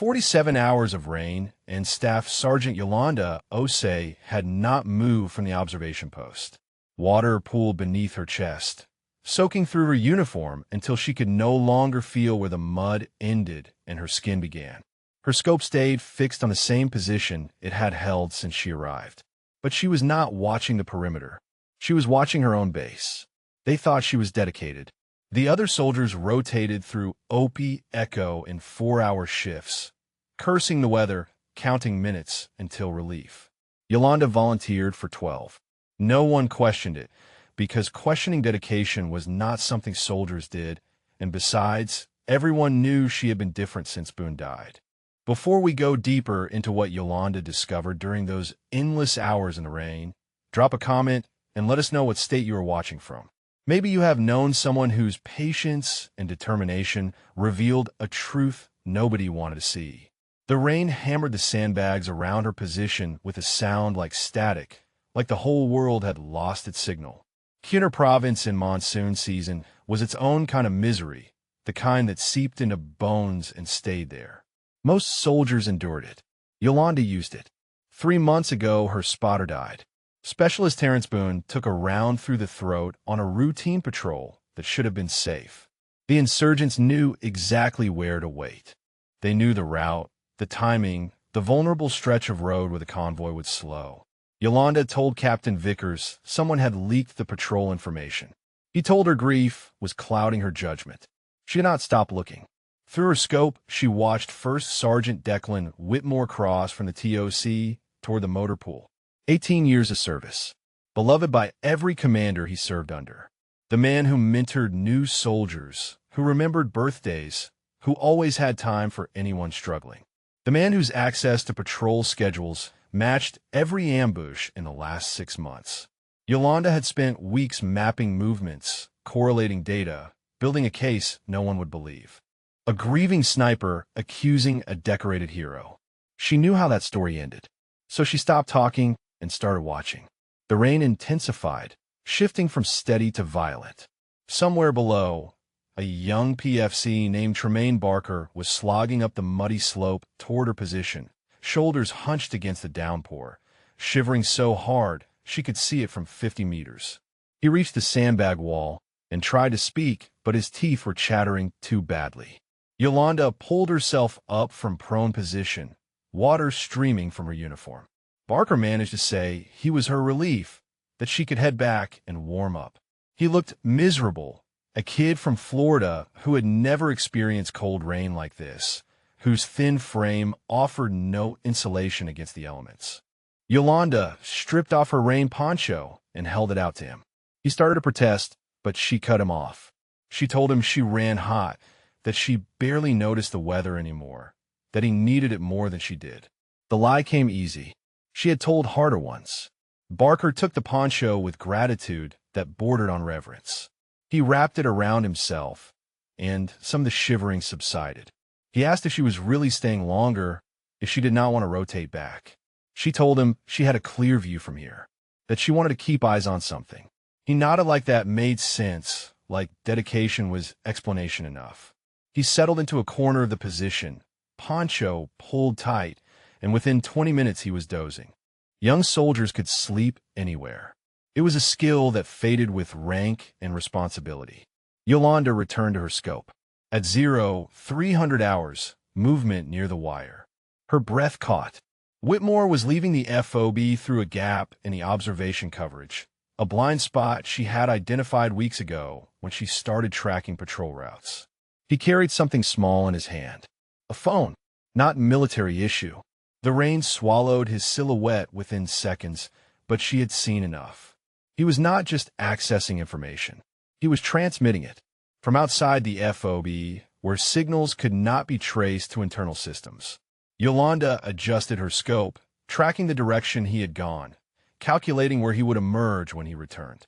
47 hours of rain, and Staff Sergeant Yolanda Osei had not moved from the observation post. Water pooled beneath her chest, soaking through her uniform until she could no longer feel where the mud ended and her skin began. Her scope stayed fixed on the same position it had held since she arrived. But she was not watching the perimeter. She was watching her own base. They thought she was dedicated. The other soldiers rotated through Opie Echo in 4-hour shifts, cursing the weather, counting minutes until relief. Yolanda volunteered for 12. No one questioned it, because questioning dedication was not something soldiers did, and besides, everyone knew she had been different since Boone died. Before we go deeper into what Yolanda discovered during those endless hours in the rain, drop a comment and let us know what state you are watching from. Maybe you have known someone whose patience and determination revealed a truth nobody wanted to see. The rain hammered the sandbags around her position with a sound like static, like the whole world had lost its signal. Kunar Province in monsoon season was its own kind of misery, the kind that seeped into bones and stayed there. Most soldiers endured it. Yolanda used it. 3 months ago, her spotter died. Specialist Terrence Boone took a round through the throat on a routine patrol that should have been safe. The insurgents knew exactly where to wait. They knew the route, the timing, the vulnerable stretch of road where the convoy would slow. Yolanda told Captain Vickers someone had leaked the patrol information. He told her grief was clouding her judgment. She did not stop looking. Through her scope, she watched First Sergeant Declan Whitmore cross from the TOC toward the motor pool. 18 years of service. Beloved by every commander he served under. The man who mentored new soldiers, who remembered birthdays, who always had time for anyone struggling. The man whose access to patrol schedules matched every ambush in the last 6 months. Yolanda had spent weeks mapping movements, correlating data, building a case no one would believe. A grieving sniper accusing a decorated hero. She knew how that story ended. So she stopped talking and started watching. The rain intensified, shifting from steady to violent. Somewhere below, a young PFC named Tremaine Barker was slogging up the muddy slope toward her position, shoulders hunched against the downpour, shivering so hard she could see it from 50 meters. He reached the sandbag wall and tried to speak, but his teeth were chattering too badly. Yolanda pulled herself up from prone position, water streaming from her uniform. Barker managed to say he was her relief, that she could head back and warm up. He looked miserable, a kid from Florida who had never experienced cold rain like this, whose thin frame offered no insulation against the elements. Yolanda stripped off her rain poncho and held it out to him. He started to protest, but she cut him off. She told him she ran hot, that she barely noticed the weather anymore, that he needed it more than she did. The lie came easy. She had told harder ones. Barker took the poncho with gratitude that bordered on reverence. He wrapped it around himself, and some of the shivering subsided. He asked if she was really staying longer, if she did not want to rotate back. She told him she had a clear view from here, that she wanted to keep eyes on something. He nodded like that made sense, like dedication was explanation enough. He settled into a corner of the position, poncho pulled tight, and within 20 minutes he was dozing. Young soldiers could sleep anywhere. It was a skill that faded with rank and responsibility. Yolanda returned to her scope. At 300 hours, movement near the wire. Her breath caught. Whitmore was leaving the FOB through a gap in the observation coverage, a blind spot she had identified weeks ago when she started tracking patrol routes. He carried something small in his hand. A phone, not military issue. The rain swallowed his silhouette within seconds, but she had seen enough. He was not just accessing information. He was transmitting it from outside the FOB, where signals could not be traced to internal systems. Yolanda adjusted her scope, tracking the direction he had gone, calculating where he would emerge when he returned.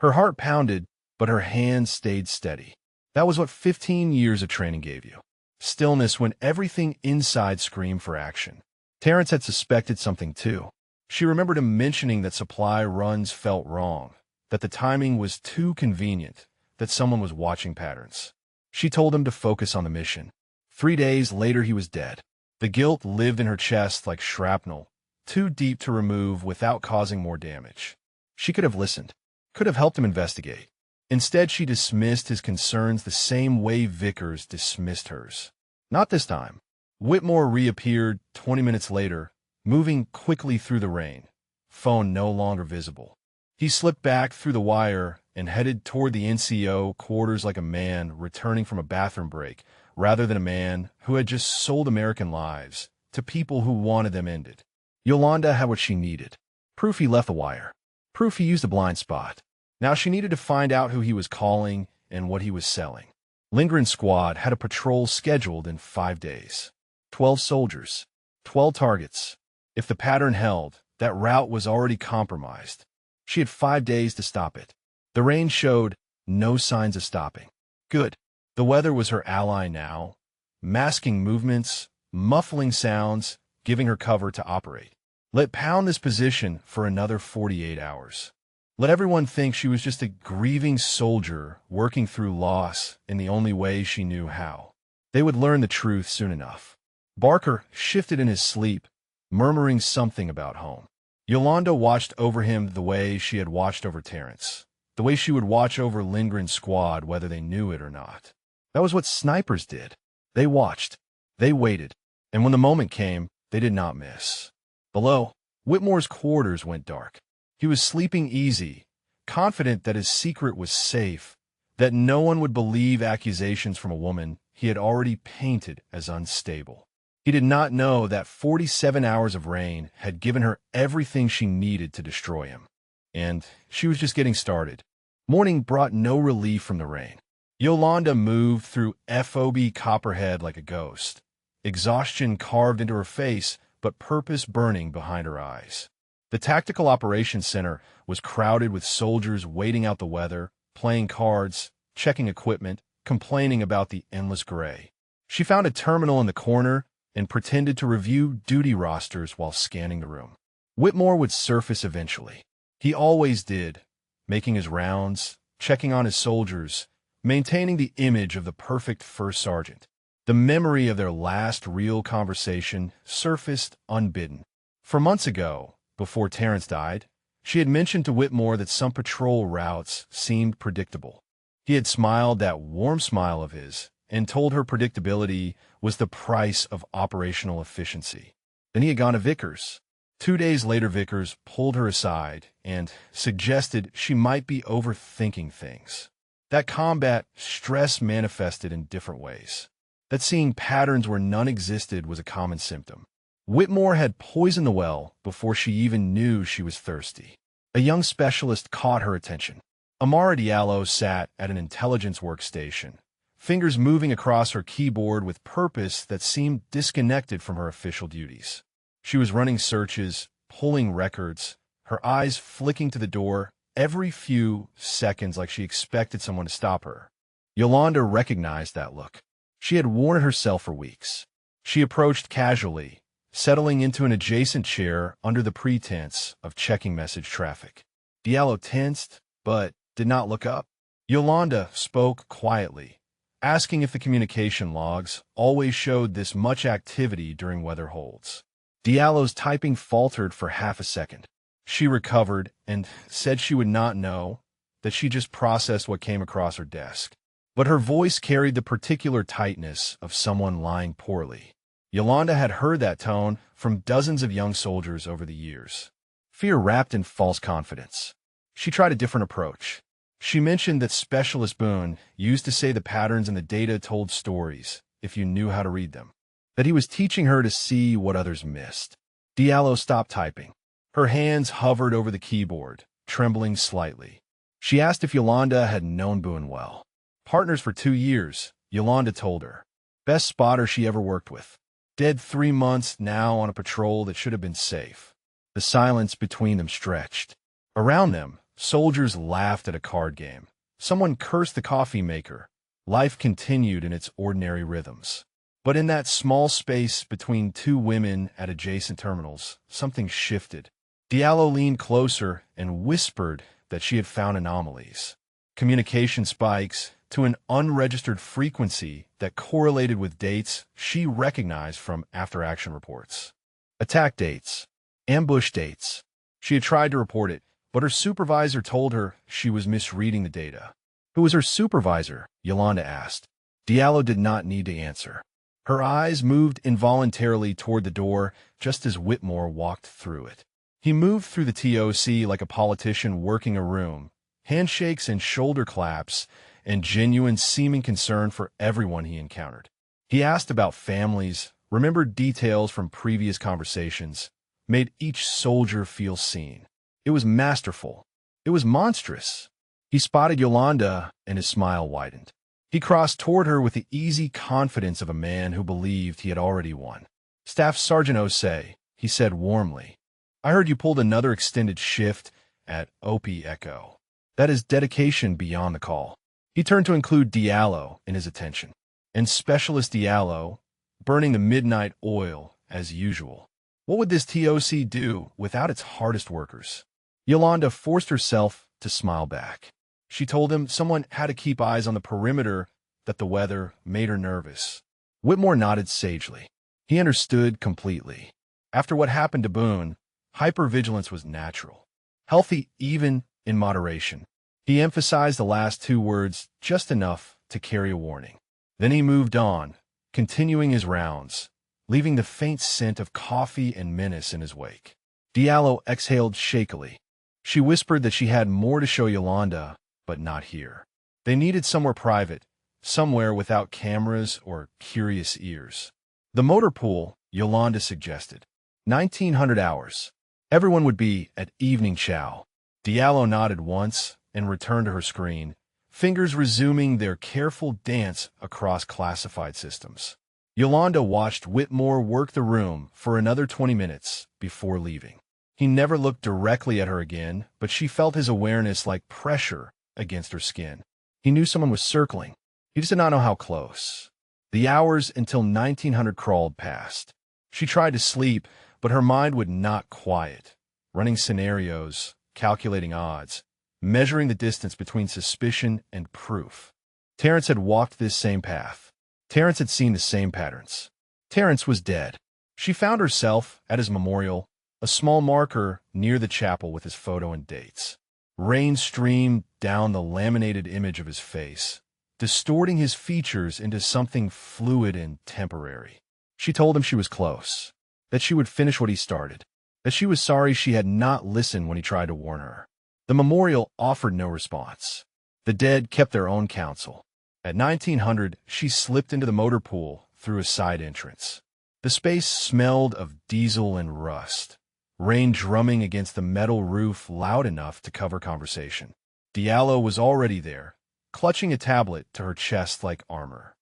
Her heart pounded, but her hands stayed steady. That was what 15 years of training gave you. Stillness when everything inside screamed for action. Terrence had suspected something too. She remembered him mentioning that supply runs felt wrong, that the timing was too convenient, that someone was watching patterns. She told him to focus on the mission. 3 days later he was dead. The guilt lived in her chest like shrapnel, too deep to remove without causing more damage. She could have listened, could have helped him investigate. Instead, she dismissed his concerns the same way Vickers dismissed hers. Not this time. Whitmore reappeared 20 minutes later, moving quickly through the rain, phone no longer visible. He slipped back through the wire and headed toward the NCO quarters like a man returning from a bathroom break, rather than a man who had just sold American lives to people who wanted them ended. Yolanda had what she needed. Proof he left the wire. Proof he used a blind spot. Now she needed to find out who he was calling and what he was selling. Lindgren Squad had a patrol scheduled in 5 days. 12 soldiers. 12 targets. If the pattern held, that route was already compromised. She had 5 days to stop it. The rain showed no signs of stopping. Good. The weather was her ally now, masking movements, muffling sounds, giving her cover to operate. Let pound this position for another 48 hours. Let everyone think she was just a grieving soldier working through loss in the only way she knew how. They would learn the truth soon enough. Barker shifted in his sleep, murmuring something about home. Yolanda watched over him the way she had watched over Terrence, the way she would watch over Lindgren's squad whether they knew it or not. That was what snipers did. They watched, they waited, and when the moment came, they did not miss. Below, Whitmore's quarters went dark. He was sleeping easy, confident that his secret was safe, that no one would believe accusations from a woman he had already painted as unstable. He did not know that 47 hours of rain had given her everything she needed to destroy him. And she was just getting started. Morning brought no relief from the rain. Yolanda moved through FOB Copperhead like a ghost, exhaustion carved into her face, but purpose burning behind her eyes. The Tactical Operations Center was crowded with soldiers waiting out the weather, playing cards, checking equipment, complaining about the endless gray. She found a terminal in the corner and pretended to review duty rosters while scanning the room. Whitmore would surface eventually. He always did, making his rounds, checking on his soldiers, maintaining the image of the perfect first sergeant. The memory of their last real conversation surfaced unbidden. For months ago, before Terrence died, she had mentioned to Whitmore that some patrol routes seemed predictable. He had smiled that warm smile of his and told her predictability was the price of operational efficiency. Then he had gone to Vickers. 2 days later, Vickers pulled her aside and suggested she might be overthinking things. That combat stress manifested in different ways. That seeing patterns where none existed was a common symptom. Whitmore had poisoned the well before she even knew she was thirsty. A young specialist caught her attention. Amara Diallo sat at an intelligence workstation, fingers moving across her keyboard with purpose that seemed disconnected from her official duties. She was running searches, pulling records, her eyes flicking to the door every few seconds like she expected someone to stop her. Yolanda recognized that look. She had worn it herself for weeks. She approached casually, settling into an adjacent chair under the pretense of checking message traffic. Diallo tensed, but did not look up. Yolanda spoke quietly, asking if the communication logs always showed this much activity during weather holds. Diallo's typing faltered for half a second. She recovered and said she would not know, that she just processed what came across her desk. But her voice carried the particular tightness of someone lying poorly. Yolanda had heard that tone from dozens of young soldiers over the years. Fear wrapped in false confidence. She tried a different approach. She mentioned that Specialist Boone used to say the patterns in the data told stories, if you knew how to read them. That he was teaching her to see what others missed. Diallo stopped typing. Her hands hovered over the keyboard, trembling slightly. She asked if Yolanda had known Boone well. Partners for 2 years, Yolanda told her. Best spotter she ever worked with. Dead 3 months now on a patrol that should have been safe. The silence between them stretched. Around them, soldiers laughed at a card game. Someone cursed the coffee maker. Life continued in its ordinary rhythms. But in that small space between 2 women at adjacent terminals, something shifted. Diallo leaned closer and whispered that she had found anomalies. Communication spikes, to an unregistered frequency that correlated with dates she recognized from after-action reports. Attack dates. Ambush dates. She had tried to report it, but her supervisor told her she was misreading the data. Who was her supervisor? Yolanda asked. Diallo did not need to answer. Her eyes moved involuntarily toward the door just as Whitmore walked through it. He moved through the TOC like a politician working a room, handshakes and shoulder claps, and genuine seeming concern for everyone he encountered. He asked about families, remembered details from previous conversations, made each soldier feel seen. It was masterful. It was monstrous. He spotted Yolanda, and his smile widened. He crossed toward her with the easy confidence of a man who believed he had already won. Staff Sergeant Osei, he said warmly, I heard you pulled another extended shift at OP Echo. That is dedication beyond the call. He turned to include Diallo in his attention. And Specialist Diallo, burning the midnight oil as usual. What would this TOC do without its hardest workers? Yolanda forced herself to smile back. She told him someone had to keep eyes on the perimeter, that the weather made her nervous. Whitmore nodded sagely. He understood completely. After what happened to Boone, hypervigilance was natural. Healthy even in moderation. He emphasized the last two words just enough to carry a warning. Then he moved on, continuing his rounds, leaving the faint scent of coffee and menace in his wake. Diallo exhaled shakily. She whispered that she had more to show Yolanda, but not here. They needed somewhere private, somewhere without cameras or curious ears. The motor pool, Yolanda suggested. 1900 hours. Everyone would be at evening chow. Diallo nodded once and returned to her screen, fingers resuming their careful dance across classified systems. Yolanda watched Whitmore work the room for another 20 minutes before leaving. He never looked directly at her again, but she felt his awareness like pressure against her skin. He knew someone was circling. He just did not know how close. The hours until 1900 crawled past. She tried to sleep, but her mind would not quiet, running scenarios, calculating odds, measuring the distance between suspicion and proof. Terrence had walked this same path. Terrence had seen the same patterns. Terrence was dead. She found herself at his memorial, a small marker near the chapel with his photo and dates. Rain streamed down the laminated image of his face, distorting his features into something fluid and temporary. She told him she was close, that she would finish what he started, that she was sorry she had not listened when he tried to warn her. The memorial offered no response. The dead kept their own counsel. At 1900, she slipped into the motor pool through a side entrance. The space smelled of diesel and rust, rain drumming against the metal roof loud enough to cover conversation. Diallo was already there, clutching a tablet to her chest like armor.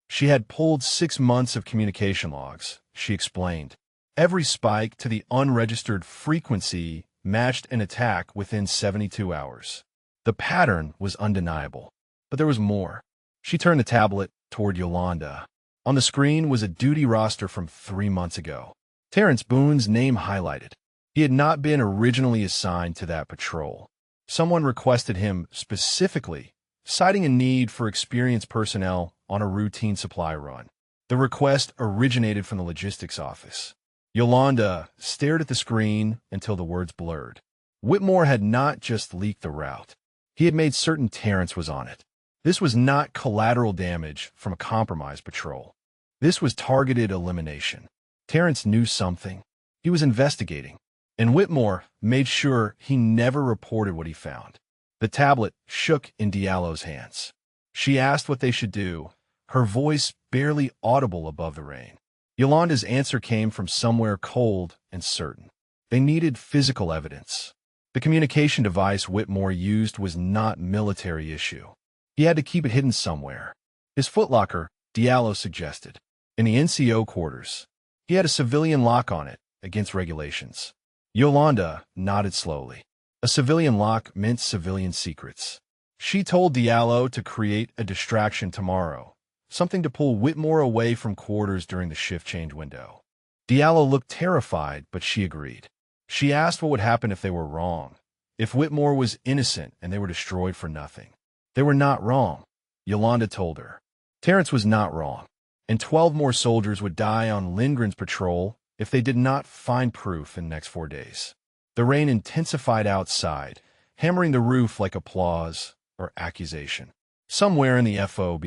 She had pulled 6 months of communication logs, she explained. Every spike to the unregistered frequency matched an attack within 72 hours. The pattern was undeniable, but there was more. She turned the tablet toward Yolanda. On the screen was a duty roster from 3 months ago. Terrence Boone's name highlighted. He had not been originally assigned to that patrol. Someone requested him specifically, citing a need for experienced personnel on a routine supply run. The request originated from the logistics office. Yolanda stared at the screen until the words blurred. Whitmore had not just leaked the route. He had made certain Terrence was on it. This was not collateral damage from a compromised patrol. This was targeted elimination. Terrence knew something. He was investigating. And Whitmore made sure he never reported what he found. The tablet shook in Diallo's hands. She asked what they should do, her voice barely audible above the rain. Yolanda's answer came from somewhere cold and certain. They needed physical evidence. The communication device Whitmore used was not military issue. He had to keep it hidden somewhere. His footlocker, Diallo suggested, in the NCO quarters. He had a civilian lock on it, against regulations. Yolanda nodded slowly. A civilian lock meant civilian secrets. She told Diallo to create a distraction tomorrow, something to pull Whitmore away from quarters during the shift change window. Diallo looked terrified, but she agreed. She asked what would happen if they were wrong, if Whitmore was innocent and they were destroyed for nothing. They were not wrong. Yolanda told her. Terrence was not wrong, and 12 more soldiers would die on Lindgren's patrol if they did not find proof in the next 4 days. The rain intensified outside, hammering the roof like applause or accusation. Somewhere in the FOB,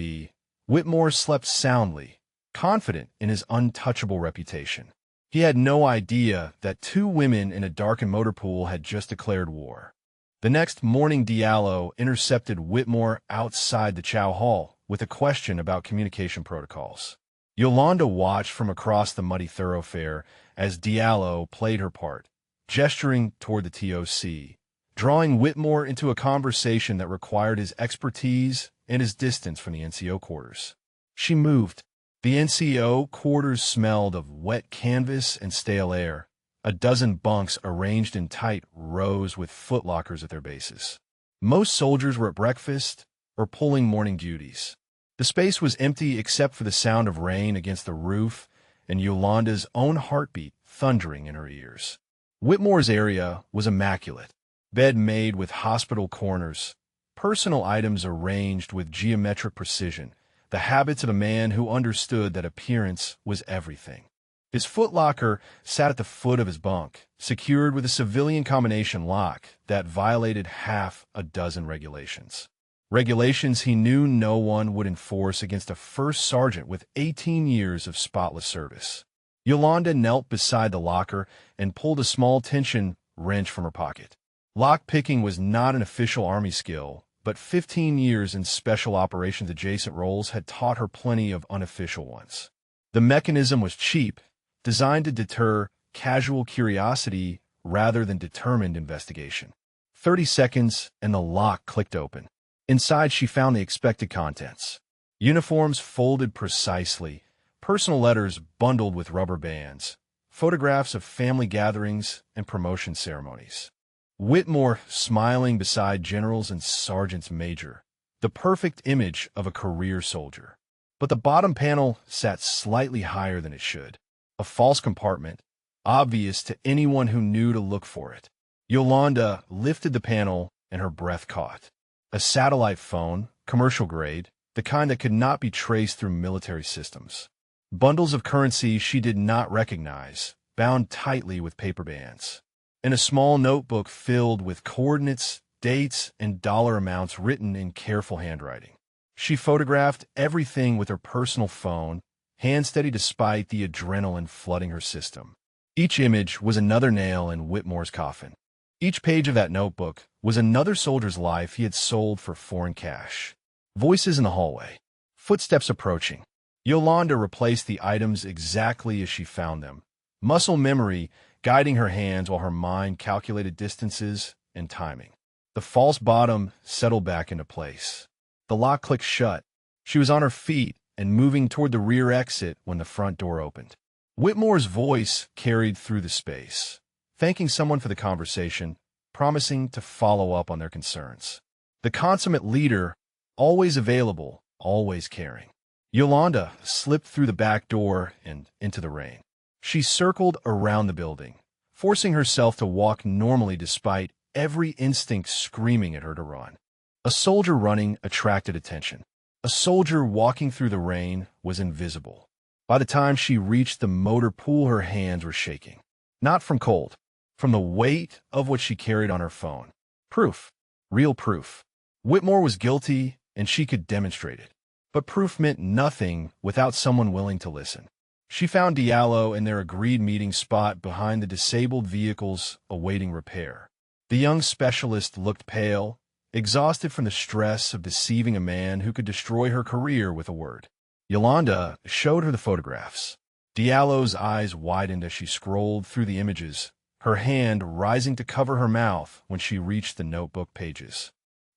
Whitmore slept soundly, confident in his untouchable reputation. He had no idea that 2 women in a darkened motor pool had just declared war. The next morning, Diallo intercepted Whitmore outside the Chow Hall with a question about communication protocols. Yolanda watched from across the muddy thoroughfare as Diallo played her part, gesturing toward the TOC, drawing Whitmore into a conversation that required his expertise and his distance from the NCO quarters. She moved. The NCO quarters smelled of wet canvas and stale air, a dozen bunks arranged in tight rows with footlockers at their bases. Most soldiers were at breakfast or pulling morning duties. The space was empty except for the sound of rain against the roof and Yolanda's own heartbeat thundering in her ears. Whitmore's area was immaculate, bed made with hospital corners, personal items arranged with geometric precision, the habits of a man who understood that appearance was everything. His footlocker sat at the foot of his bunk, secured with a civilian combination lock that violated half a dozen regulations. Regulations he knew no one would enforce against a first sergeant with 18 years of spotless service. Yolanda knelt beside the locker and pulled a small tension wrench from her pocket. Lock-picking was not an official Army skill, but 15 years in special operations adjacent roles had taught her plenty of unofficial ones. The mechanism was cheap, designed to deter casual curiosity rather than determined investigation. 30 seconds and the lock clicked open. Inside, she found the expected contents. Uniforms folded precisely, personal letters bundled with rubber bands, photographs of family gatherings and promotion ceremonies. Whitmore smiling beside generals and sergeants major, the perfect image of a career soldier. But the bottom panel sat slightly higher than it should. A false compartment, obvious to anyone who knew to look for it. Yolanda lifted the panel and her breath caught. A satellite phone, commercial grade, the kind that could not be traced through military systems. Bundles of currency she did not recognize, bound tightly with paper bands. And a small notebook filled with coordinates, dates, and dollar amounts written in careful handwriting. She photographed everything with her personal phone, hand-steady despite the adrenaline flooding her system. Each image was another nail in Whitmore's coffin. Each page of that notebook was another soldier's life he had sold for foreign cash. Voices in the hallway. Footsteps approaching. Yolanda replaced the items exactly as she found them. Muscle memory guiding her hands while her mind calculated distances and timing. The false bottom settled back into place. The lock clicked shut. She was on her feet and moving toward the rear exit when the front door opened. Whitmore's voice carried through the space, thanking someone for the conversation, promising to follow up on their concerns. The consummate leader, always available, always caring. Yolanda slipped through the back door and into the rain. She circled around the building, forcing herself to walk normally despite every instinct screaming at her to run. A soldier running attracted attention. A soldier walking through the rain was invisible. By the time she reached the motor pool, her hands were shaking. Not from cold, from the weight of what she carried on her phone. Proof. Real proof. Whitmore was guilty, and she could demonstrate it. But proof meant nothing without someone willing to listen. She found Diallo in their agreed meeting spot behind the disabled vehicles awaiting repair. The young specialist looked pale, exhausted from the stress of deceiving a man who could destroy her career with a word. Yolanda showed her the photographs. Diallo's eyes widened as she scrolled through the images, her hand rising to cover her mouth when she reached the notebook pages.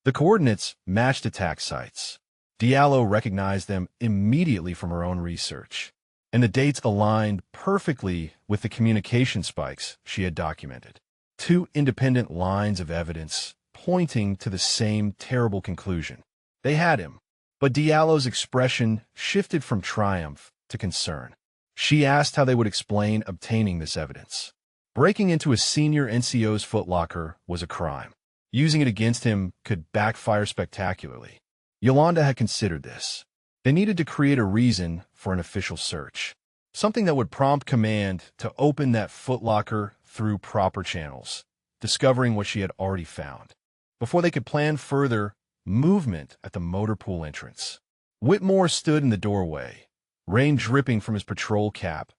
The coordinates matched attack sites. Diallo recognized them immediately from her own research, and the dates aligned perfectly with the communication spikes she had documented. Two independent lines of evidence pointing to the same terrible conclusion. They had him, but Diallo's expression shifted from triumph to concern. She asked how they would explain obtaining this evidence. Breaking into a senior NCO's footlocker was a crime. Using it against him could backfire spectacularly. Yolanda had considered this. They needed to create a reason for an official search, something that would prompt command to open that footlocker through proper channels, discovering what she had already found, before they could plan further movement at the motor pool entrance. Whitmore stood in the doorway, rain dripping from his patrol cap,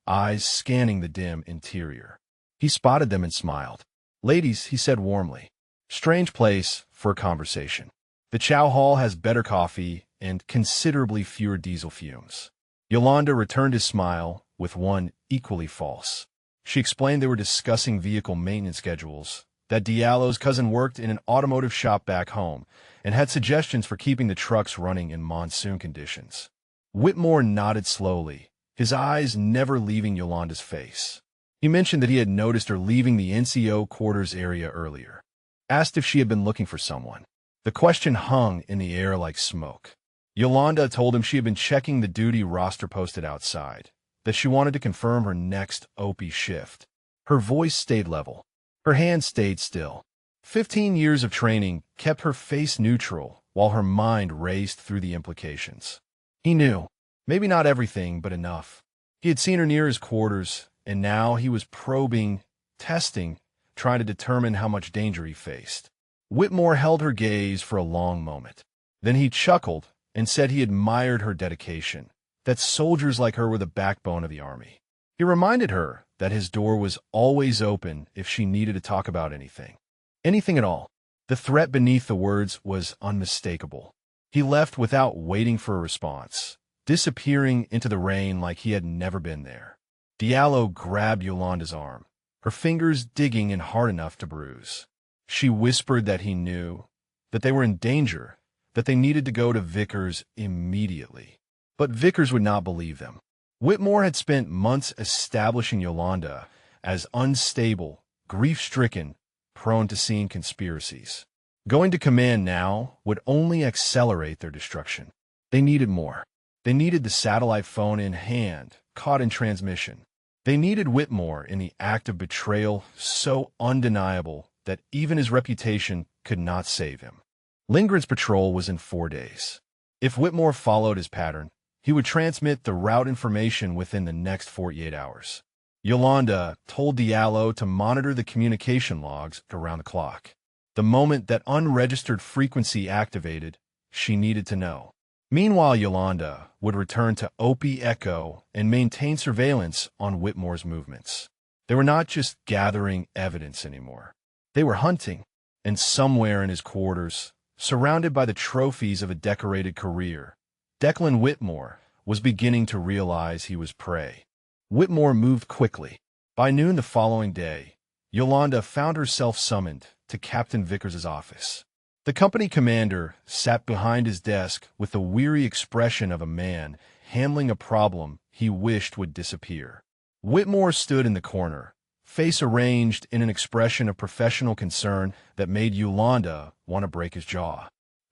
eyes scanning the dim interior. He spotted them and smiled. "Ladies," he said warmly, "strange place for a conversation. The Chow Hall has better coffee and considerably fewer diesel fumes." Yolanda returned his smile with one equally false. She explained they were discussing vehicle maintenance schedules, that Diallo's cousin worked in an automotive shop back home and had suggestions for keeping the trucks running in monsoon conditions. Whitmore nodded slowly, his eyes never leaving Yolanda's face. He mentioned that he had noticed her leaving the NCO quarters area earlier, asked if she had been looking for someone. The question hung in the air like smoke. Yolanda told him she had been checking the duty roster posted outside, that she wanted to confirm her next OP shift. Her voice stayed level. Her hand stayed still. 15 years of training kept her face neutral while her mind raced through the implications. He knew, maybe not everything, but enough. He had seen her near his quarters, and now he was probing, testing, trying to determine how much danger he faced. Whitmore held her gaze for a long moment. Then he chuckled and said he admired her dedication, that soldiers like her were the backbone of the army. He reminded her that his door was always open if she needed to talk about anything. Anything at all. The threat beneath the words was unmistakable. He left without waiting for a response, disappearing into the rain like he had never been there. Diallo grabbed Yolanda's arm, her fingers digging in hard enough to bruise. She whispered that he knew, that they were in danger, that they needed to go to Vickers immediately. But Vickers would not believe them. Whitmore had spent months establishing Yolanda as unstable, grief-stricken, prone to seeing conspiracies. Going to command now would only accelerate their destruction. They needed more. They needed the satellite phone in hand, caught in transmission. They needed Whitmore in the act of betrayal so undeniable that even his reputation could not save him. Lindgren's patrol was in 4 days. If Whitmore followed his pattern, he would transmit the route information within the next 48 hours. Yolanda told Diallo to monitor the communication logs around the clock. The moment that unregistered frequency activated, she needed to know. Meanwhile, Yolanda would return to OP Echo and maintain surveillance on Whitmore's movements. They were not just gathering evidence anymore. They were hunting, and somewhere in his quarters, surrounded by the trophies of a decorated career, Declan Whitmore was beginning to realize he was prey. Whitmore moved quickly. By noon the following day, Yolanda found herself summoned to Captain Vickers' office. The company commander sat behind his desk with the weary expression of a man handling a problem he wished would disappear. Whitmore stood in the corner, face arranged in an expression of professional concern that made Yolanda want to break his jaw.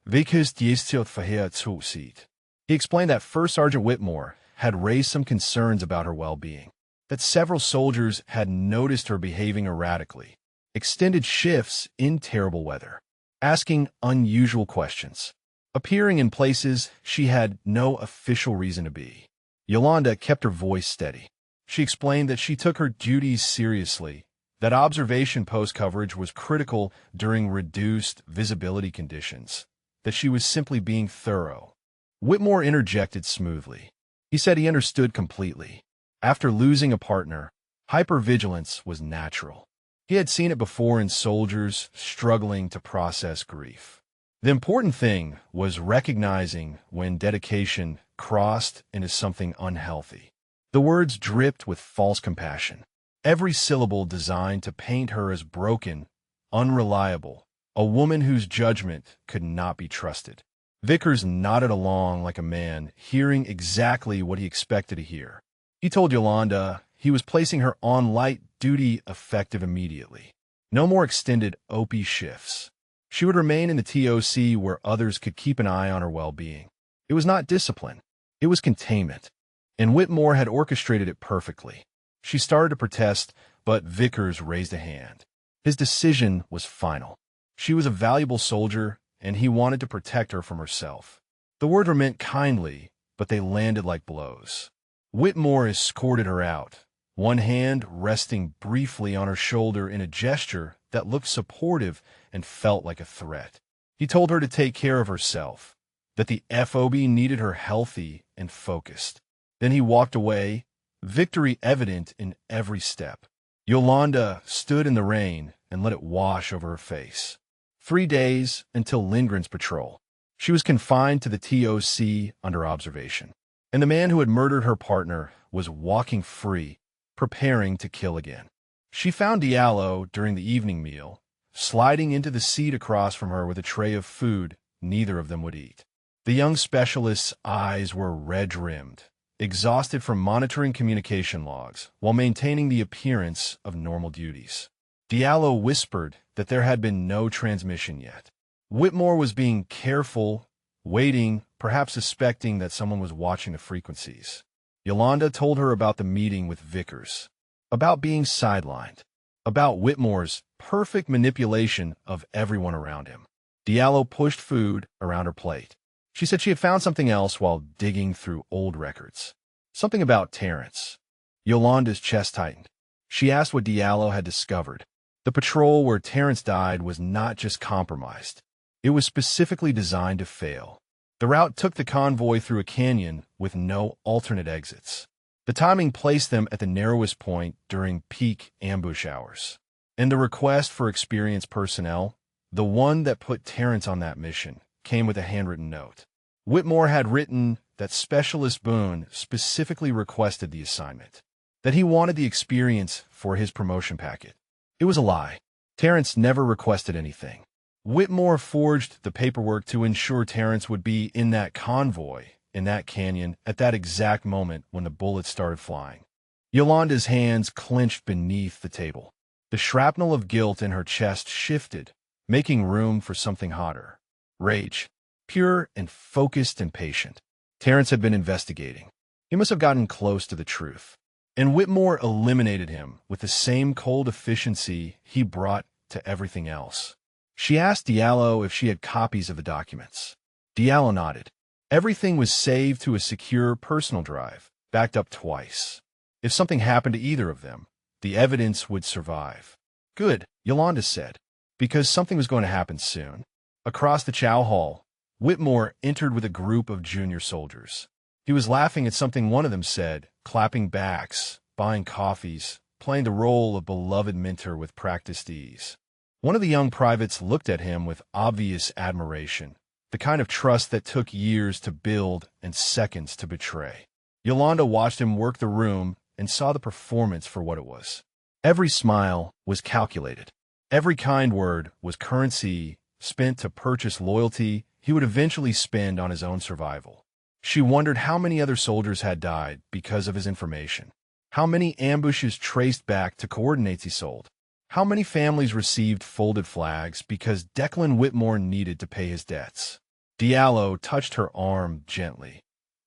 Vickers diestilt verheert zuziet. He explained that First Sergeant Whitmore had raised some concerns about her well-being, that several soldiers had noticed her behaving erratically, extended shifts in terrible weather, asking unusual questions, appearing in places she had no official reason to be. Yolanda kept her voice steady. She explained that she took her duties seriously, that observation post coverage was critical during reduced visibility conditions, that she was simply being thorough. Whitmore interjected smoothly. He said he understood completely. After losing a partner, hypervigilance was natural. He had seen it before in soldiers struggling to process grief. The important thing was recognizing when dedication crossed into something unhealthy. The words dripped with false compassion, every syllable designed to paint her as broken, unreliable, a woman whose judgment could not be trusted. Vickers nodded along like a man hearing exactly what he expected to hear. He told Yolanda he was placing her on light duty effective immediately. No more extended OP shifts. She would remain in the TOC where others could keep an eye on her well-being. It was not discipline. It was containment. And Whitmore had orchestrated it perfectly. She started to protest, but Vickers raised a hand. His decision was final. She was a valuable soldier, and he wanted to protect her from herself. The words were meant kindly, but they landed like blows. Whitmore escorted her out, one hand resting briefly on her shoulder in a gesture that looked supportive and felt like a threat. He told her to take care of herself, that the FOB needed her healthy and focused. Then he walked away, victory evident in every step. Yolanda stood in the rain and let it wash over her face. 3 days until Lindgren's patrol. She was confined to the TOC under observation, and the man who had murdered her partner was walking free, preparing to kill again. She found Diallo during the evening meal, sliding into the seat across from her with a tray of food neither of them would eat. The young specialist's eyes were red-rimmed, exhausted from monitoring communication logs while maintaining the appearance of normal duties. Diallo whispered that there had been no transmission yet. Whitmore was being careful, waiting, perhaps suspecting that someone was watching the frequencies. Yolanda told her about the meeting with Vickers, about being sidelined, about Whitmore's perfect manipulation of everyone around him. Diallo pushed food around her plate. She said she had found something else while digging through old records. Something about Terrence. Yolanda's chest tightened. She asked what Diallo had discovered. The patrol where Terrence died was not just compromised. It was specifically designed to fail. The route took the convoy through a canyon with no alternate exits. The timing placed them at the narrowest point during peak ambush hours. And the request for experienced personnel, the one that put Terrence on that mission, came with a handwritten note. Whitmore had written that Specialist Boone specifically requested the assignment, that he wanted the experience for his promotion packet. It was a lie. Terrence never requested anything. Whitmore forged the paperwork to ensure Terrence would be in that convoy, in that canyon, at that exact moment when the bullets started flying. Yolanda's hands clenched beneath the table. The shrapnel of guilt in her chest shifted, making room for something hotter. Rage, pure and focused and patient. Terrence had been investigating. He must have gotten close to the truth. And Whitmore eliminated him with the same cold efficiency he brought to everything else. She asked Diallo if she had copies of the documents. Diallo nodded. Everything was saved to a secure personal drive, backed up twice. If something happened to either of them, the evidence would survive. Good, Yolanda said, because something was going to happen soon. Across the chow hall, Whitmore entered with a group of junior soldiers. He was laughing at something one of them said, clapping backs, buying coffees, playing the role of beloved mentor with practiced ease. One of the young privates looked at him with obvious admiration, the kind of trust that took years to build and seconds to betray. Yolanda watched him work the room and saw the performance for what it was. Every smile was calculated. Every kind word was currency spent to purchase loyalty he would eventually spend on his own survival. She wondered how many other soldiers had died because of his information. How many ambushes traced back to coordinates he sold. How many families received folded flags because Declan Whitmore needed to pay his debts. Diallo touched her arm gently,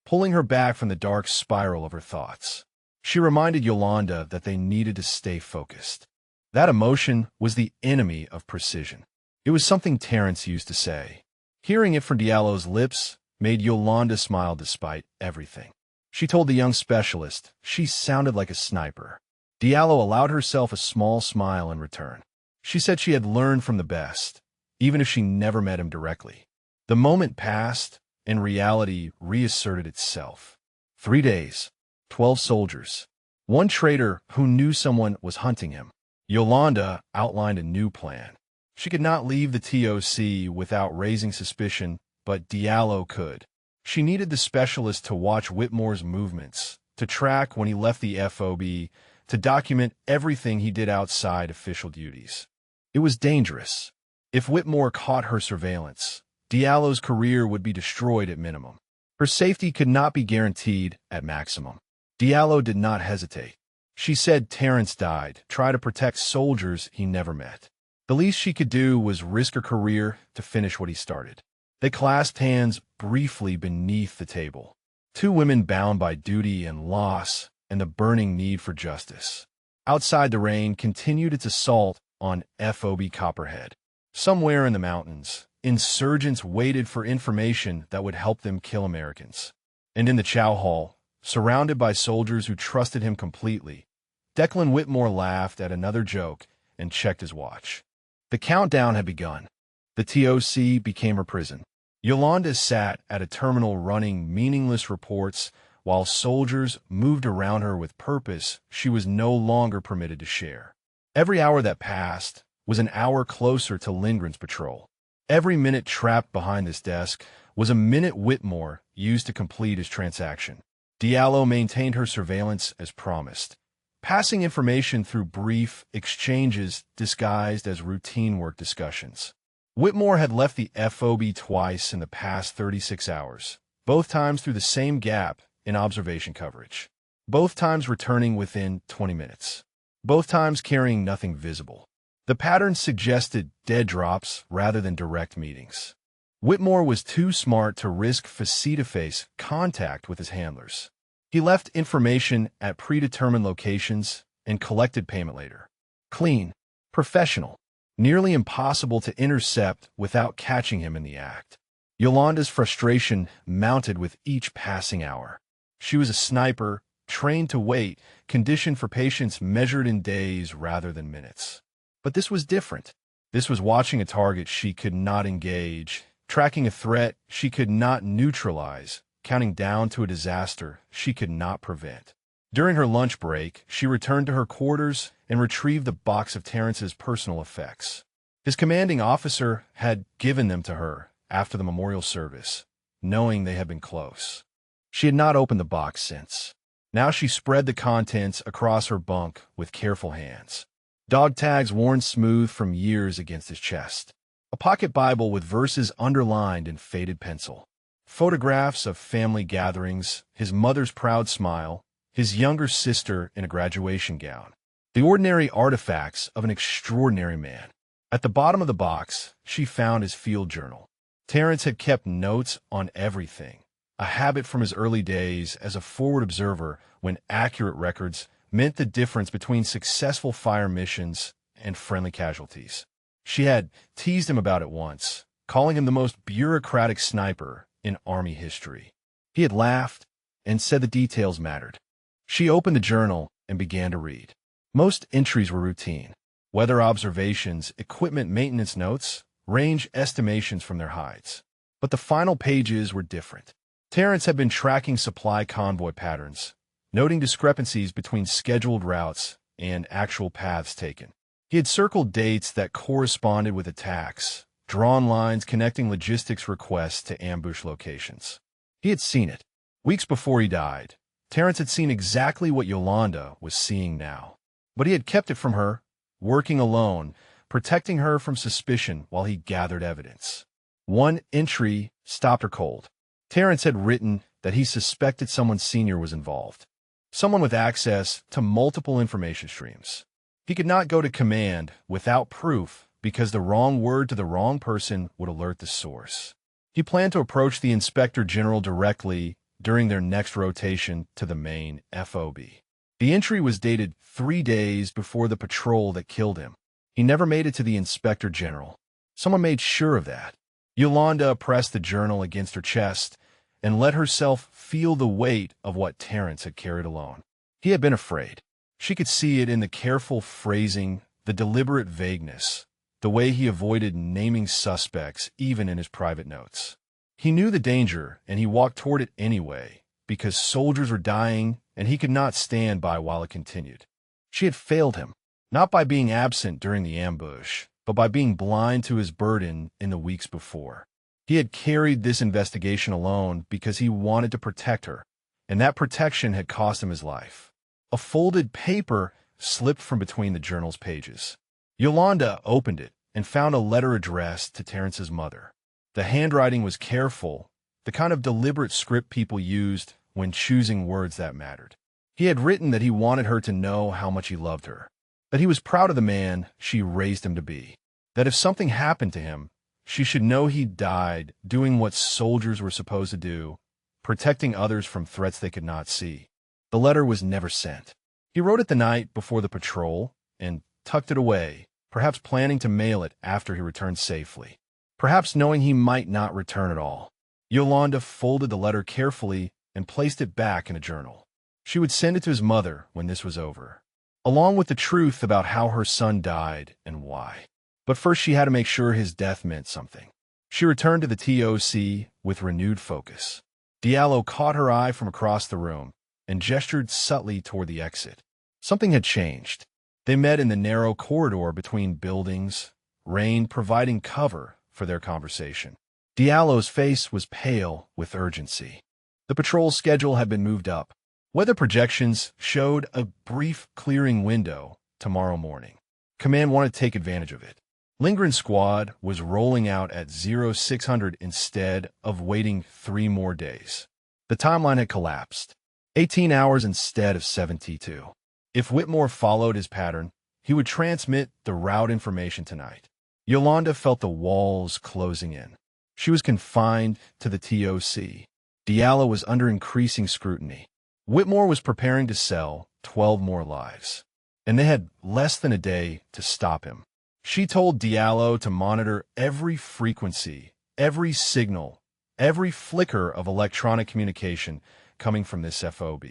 pulling her back from the dark spiral of her thoughts. She reminded Yolanda that they needed to stay focused. That emotion was the enemy of precision. It was something Terrence used to say. Hearing it from Diallo's lips made Yolanda smile despite everything. She told the young specialist she sounded like a sniper. Diallo allowed herself a small smile in return. She said she had learned from the best, even if she never met him directly. The moment passed, and reality reasserted itself. 3 days, 12 soldiers, one traitor who knew someone was hunting him. Yolanda outlined a new plan. She could not leave the TOC without raising suspicion, but Diallo could. She needed the specialist to watch Whitmore's movements, to track when he left the FOB, to document everything he did outside official duties. It was dangerous. If Whitmore caught her surveillance, Diallo's career would be destroyed at minimum. Her safety could not be guaranteed at maximum. Diallo did not hesitate. She said Terrence died, try to protect soldiers he never met. The least she could do was risk her career to finish what he started. They clasped hands briefly beneath the table. Two women bound by duty and loss and the burning need for justice. Outside, the rain continued its assault on FOB Copperhead. Somewhere in the mountains, insurgents waited for information that would help them kill Americans. And in the chow hall, surrounded by soldiers who trusted him completely, Declan Whitmore laughed at another joke and checked his watch. The countdown had begun. The TOC became her prison. Yolanda sat at a terminal running meaningless reports while soldiers moved around her with purpose she was no longer permitted to share. Every hour that passed was an hour closer to Lindgren's patrol. Every minute trapped behind this desk was a minute Whitmore used to complete his transaction. Diallo maintained her surveillance as promised, passing information through brief exchanges disguised as routine work discussions. Whitmore had left the FOB twice in the past 36 hours, both times through the same gap in observation coverage. Both times returning within 20 minutes. Both times carrying nothing visible. The pattern suggested dead drops rather than direct meetings. Whitmore was too smart to risk face-to-face contact with his handlers. He left information at predetermined locations and collected payment later. Clean, professional, nearly impossible to intercept without catching him in the act. Yolanda's frustration mounted with each passing hour. She was a sniper, trained to wait, conditioned for patience measured in days rather than minutes. But this was different. This was watching a target she could not engage, tracking a threat she could not neutralize, counting down to a disaster she could not prevent. During her lunch break, she returned to her quarters and retrieved the box of Terrence's personal effects. His commanding officer had given them to her after the memorial service, knowing they had been close. She had not opened the box since. Now she spread the contents across her bunk with careful hands. Dog tags worn smooth from years against his chest. A pocket Bible with verses underlined in faded pencil. Photographs of family gatherings, his mother's proud smile, his younger sister in a graduation gown. The ordinary artifacts of an extraordinary man. At the bottom of the box, she found his field journal. Terrence had kept notes on everything, a habit from his early days as a forward observer when accurate records meant the difference between successful fire missions and friendly casualties. She had teased him about it once, calling him the most bureaucratic sniper in Army history. He had laughed and said the details mattered. She opened the journal and began to read. Most entries were routine. Weather observations, equipment maintenance notes, range estimations from their hides. But the final pages were different. Terrence had been tracking supply convoy patterns, noting discrepancies between scheduled routes and actual paths taken. He had circled dates that corresponded with attacks, drawn lines connecting logistics requests to ambush locations. He had seen it. Weeks before he died, Terrence had seen exactly what Yolanda was seeing now. But he had kept it from her, working alone, protecting her from suspicion while he gathered evidence. One entry stopped her cold. Terrence had written that he suspected someone senior was involved. Someone with access to multiple information streams. He could not go to command without proof because the wrong word to the wrong person would alert the source. He planned to approach the Inspector General directly during their next rotation to the main FOB. The entry was dated 3 days before the patrol that killed him. He never made it to the Inspector General. Someone made sure of that. Yolanda pressed the journal against her chest and let herself feel the weight of what Terrence had carried alone. He had been afraid. She could see it in the careful phrasing, the deliberate vagueness, the way he avoided naming suspects even in his private notes. He knew the danger, and he walked toward it anyway, because soldiers were dying, and he could not stand by while it continued. She had failed him, not by being absent during the ambush, but by being blind to his burden in the weeks before. He had carried this investigation alone because he wanted to protect her, and that protection had cost him his life. A folded paper slipped from between the journal's pages. Yolanda opened it and found a letter addressed to Terrence's mother. The handwriting was careful, the kind of deliberate script people used when choosing words that mattered. He had written that he wanted her to know how much he loved her, that he was proud of the man she raised him to be, that if something happened to him, she should know he died doing what soldiers were supposed to do, protecting others from threats they could not see. The letter was never sent. He wrote it the night before the patrol and tucked it away, perhaps planning to mail it after he returned safely. perhaps knowing he might not return at all. Yolanda folded the letter carefully and placed it back in a journal. She would send it to his mother when this was over, along with the truth about how her son died and why. But first she had to make sure his death meant something. She returned to the TOC with renewed focus. Diallo caught her eye from across the room and gestured subtly toward the exit. Something had changed. They met in the narrow corridor between buildings, rain providing cover for their conversation. Diallo's face was pale with urgency. The patrol schedule had been moved up. Weather projections showed a brief clearing window tomorrow morning. Command wanted to take advantage of it. Lindgren's squad was rolling out at 0600 instead of waiting 3 more days. The timeline had collapsed. 18 hours instead of 72. If Whitmore followed his pattern, he would transmit the route information tonight. Yolanda felt the walls closing in. She was confined to the TOC. Diallo was under increasing scrutiny. Whitmore was preparing to sell 12 more lives, and they had less than a day to stop him. She told Diallo to monitor every frequency, every signal, every flicker of electronic communication coming from this FOB.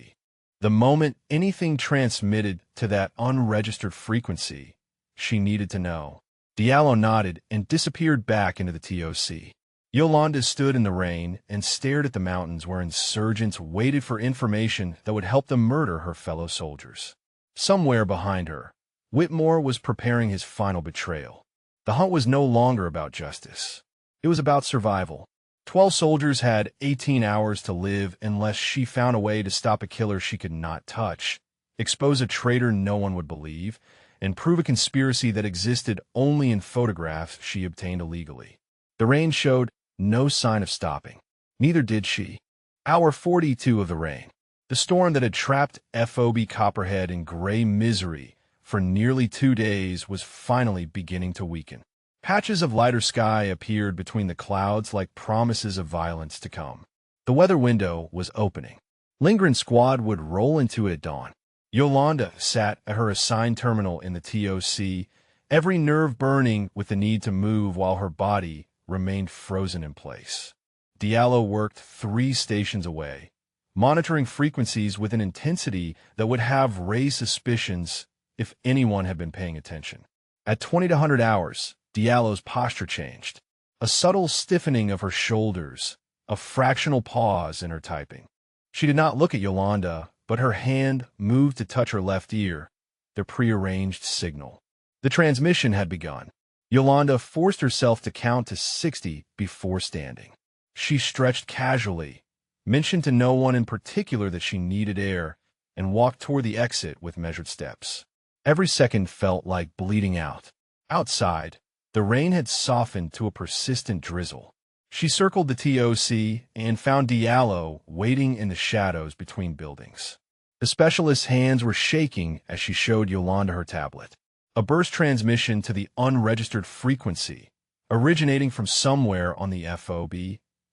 The moment anything transmitted to that unregistered frequency, she needed to know. Diallo nodded and disappeared back into the TOC. Yolanda stood in the rain and stared at the mountains where insurgents waited for information that would help them murder her fellow soldiers. Somewhere behind her, Whitmore was preparing his final betrayal. The hunt was no longer about justice. It was about survival. 12 soldiers had 18 hours to live unless she found a way to stop a killer she could not touch, expose a traitor no one would believe, and prove a conspiracy that existed only in photographs she obtained illegally. The rain showed no sign of stopping. Neither did she. Hour 42 of the rain. The storm that had trapped FOB Copperhead in gray misery for nearly 2 days was finally beginning to weaken. Patches of lighter sky appeared between the clouds like promises of violence to come. The weather window was opening. Lindgren's squad would roll into it at dawn. Yolanda sat at her assigned terminal in the TOC, every nerve burning with the need to move while her body remained frozen in place. Diallo worked 3 stations away, monitoring frequencies with an intensity that would have raised suspicions if anyone had been paying attention. At 20 to 100 hours, Diallo's posture changed. A subtle stiffening of her shoulders, a fractional pause in her typing. She did not look at Yolanda, but her hand moved to touch her left ear, the prearranged signal. The transmission had begun. Yolanda forced herself to count to 60 before standing. She stretched casually, mentioned to no one in particular that she needed air, and walked toward the exit with measured steps. Every second felt like bleeding out. Outside, the rain had softened to a persistent drizzle. She circled the TOC and found Diallo waiting in the shadows between buildings. The specialist's hands were shaking as she showed Yolanda her tablet. A burst transmission to the unregistered frequency, originating from somewhere on the FOB,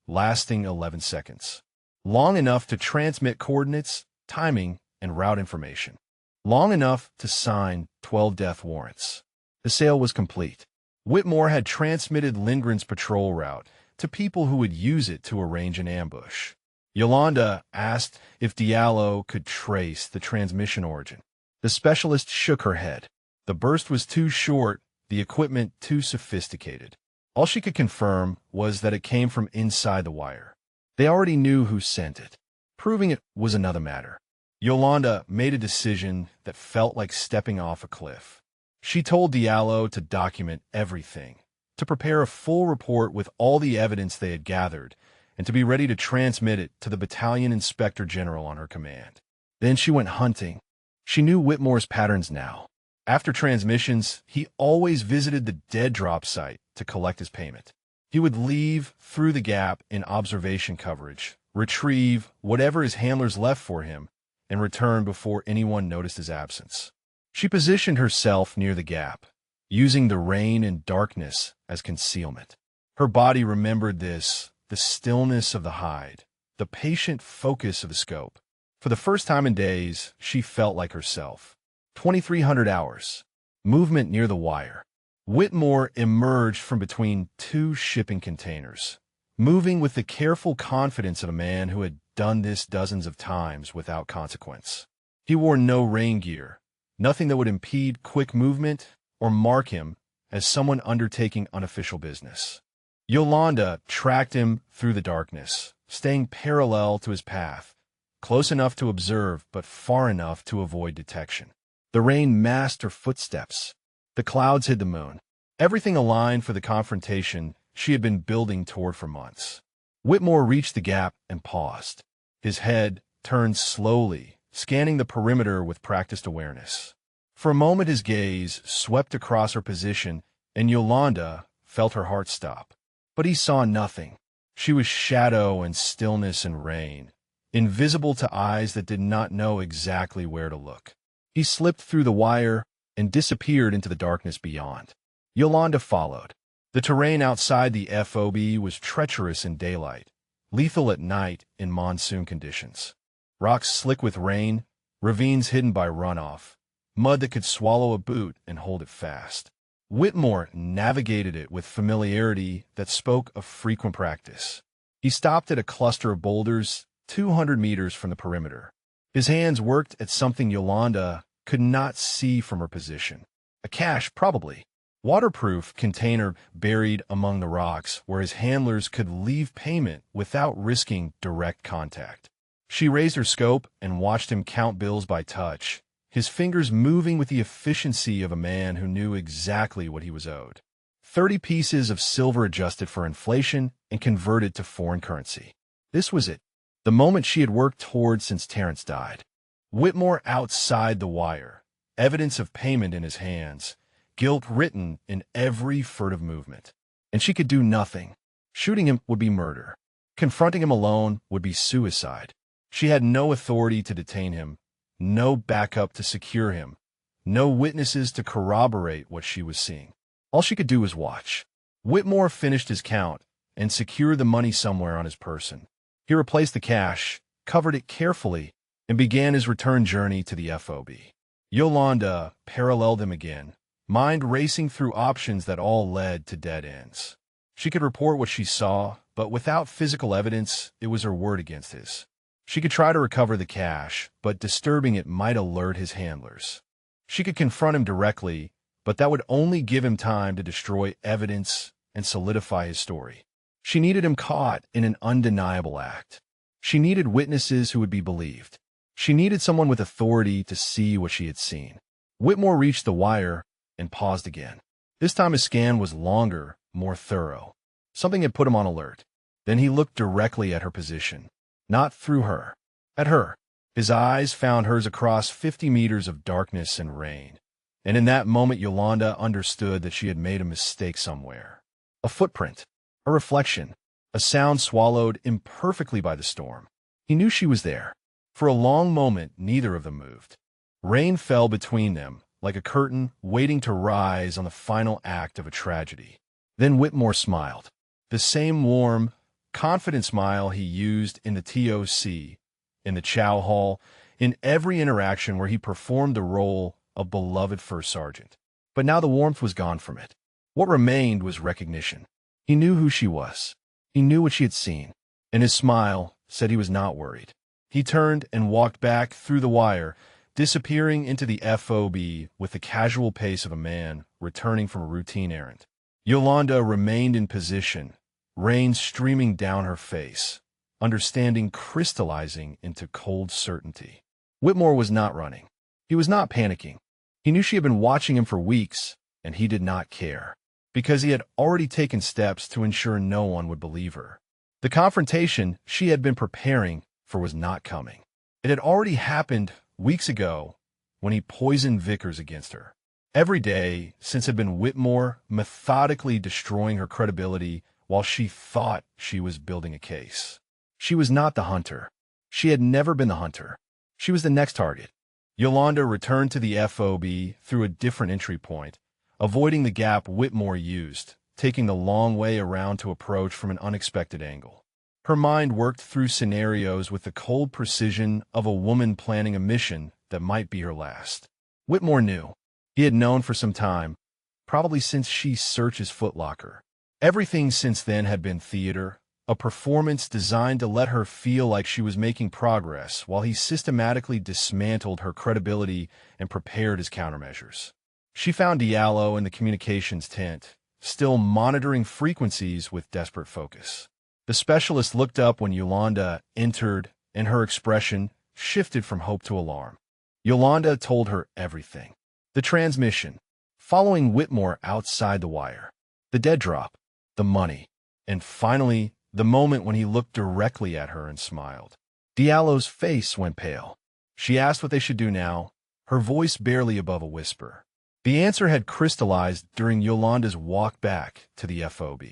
lasting 11 seconds. Long enough to transmit coordinates, timing, and route information. Long enough to sign 12 death warrants. The sale was complete. Whitmore had transmitted Lindgren's patrol route to people who would use it to arrange an ambush. Yolanda asked if Diallo could trace the transmission origin. The specialist shook her head. The burst was too short, the equipment too sophisticated. All she could confirm was that it came from inside the wire. They already knew who sent it. Proving it was another matter. Yolanda made a decision that felt like stepping off a cliff. She told Diallo to document everything, to prepare a full report with all the evidence they had gathered, and to be ready to transmit it to the battalion inspector general on her command. Then she went hunting. She knew Whitmore's patterns now. After transmissions, he always visited the dead drop site to collect his payment. He would leave through the gap in observation coverage, retrieve whatever his handlers left for him, and return before anyone noticed his absence. She positioned herself near the gap, using the rain and darkness as concealment. Her body remembered this, the stillness of the hide, the patient focus of the scope. For the first time in days, she felt like herself. 2300 hours. Movement near the wire. Whitmore emerged from between two shipping containers, moving with the careful confidence of a man who had done this dozens of times without consequence. He wore no rain gear, nothing that would impede quick movement or mark him as someone undertaking unofficial business. Yolanda tracked him through the darkness, staying parallel to his path, close enough to observe but far enough to avoid detection. The rain masked her footsteps. The clouds hid the moon. Everything aligned for the confrontation she had been building toward for months. Whitmore reached the gap and paused. His head turned slowly, scanning the perimeter with practiced awareness. For a moment his gaze swept across her position, and Yolanda felt her heart stop. But he saw nothing. She was shadow and stillness and rain, invisible to eyes that did not know exactly where to look. He slipped through the wire and disappeared into the darkness beyond. Yolanda followed. The terrain outside the FOB was treacherous in daylight, lethal at night in monsoon conditions. Rocks slick with rain, ravines hidden by runoff, mud that could swallow a boot and hold it fast. Whitmore navigated it with familiarity that spoke of frequent practice. He stopped at a cluster of boulders 200 meters from the perimeter. His hands worked at something Yolanda could not see from her position. A cache, probably. Waterproof container buried among the rocks where his handlers could leave payment without risking direct contact. She raised her scope and watched him count bills by touch, his fingers moving with the efficiency of a man who knew exactly what he was owed. 30 pieces of silver adjusted for inflation and converted to foreign currency. This was it, the moment she had worked toward since Terrence died. Whitmore outside the wire, evidence of payment in his hands, guilt written in every furtive movement. And she could do nothing. Shooting him would be murder. Confronting him alone would be suicide. She had no authority to detain him, no backup to secure him, no witnesses to corroborate what she was seeing. All she could do was watch. Whitmore finished his count and secured the money somewhere on his person. He replaced the cash, covered it carefully, and began his return journey to the FOB. Yolanda paralleled him again, mind racing through options that all led to dead ends. She could report what she saw, but without physical evidence, it was her word against his. She could try to recover the cash, but disturbing it might alert his handlers. She could confront him directly, but that would only give him time to destroy evidence and solidify his story. She needed him caught in an undeniable act. She needed witnesses who would be believed. She needed someone with authority to see what she had seen. Whitmore reached the wire and paused again. This time his scan was longer, more thorough. Something had put him on alert. Then he looked directly at her position. Not through her. At her. His eyes found hers across 50 meters of darkness and rain. And in that moment Yolanda understood that she had made a mistake somewhere. A footprint. A reflection. A sound swallowed imperfectly by the storm. He knew she was there. For a long moment neither of them moved. Rain fell between them, like a curtain waiting to rise on the final act of a tragedy. Then Whitmore smiled. The same warm, confident smile he used in the TOC, in the chow hall, in every interaction where he performed the role of beloved first sergeant. But now the warmth was gone from it. What remained was recognition. He knew who she was. He knew what she had seen. And his smile said he was not worried. He turned and walked back through the wire, disappearing into the FOB with the casual pace of a man returning from a routine errand. Yolanda remained in position, rain streaming down her face, understanding crystallizing into cold certainty. Whitmore was not running. He was not panicking. He knew she had been watching him for weeks, and he did not care, because he had already taken steps to ensure no one would believe her. The confrontation she had been preparing for was not coming. It had already happened weeks ago when he poisoned Vickers against her. Every day since had been Whitmore methodically destroying her credibility while she thought she was building a case. She was not the hunter. She had never been the hunter. She was the next target. Yolanda returned to the FOB through a different entry point, avoiding the gap Whitmore used, taking the long way around to approach from an unexpected angle. Her mind worked through scenarios with the cold precision of a woman planning a mission that might be her last. Whitmore knew. He had known for some time, probably since she searches Foot Locker. Everything since then had been theater, a performance designed to let her feel like she was making progress while he systematically dismantled her credibility and prepared his countermeasures. She found Diallo in the communications tent, still monitoring frequencies with desperate focus. The specialist looked up when Yolanda entered, and her expression shifted from hope to alarm. Yolanda told her everything. The transmission, following Whitmore outside the wire, the dead drop, the money, and finally, the moment when he looked directly at her and smiled. Diallo's face went pale. She asked what they should do now, her voice barely above a whisper. The answer had crystallized during Yolanda's walk back to the FOB.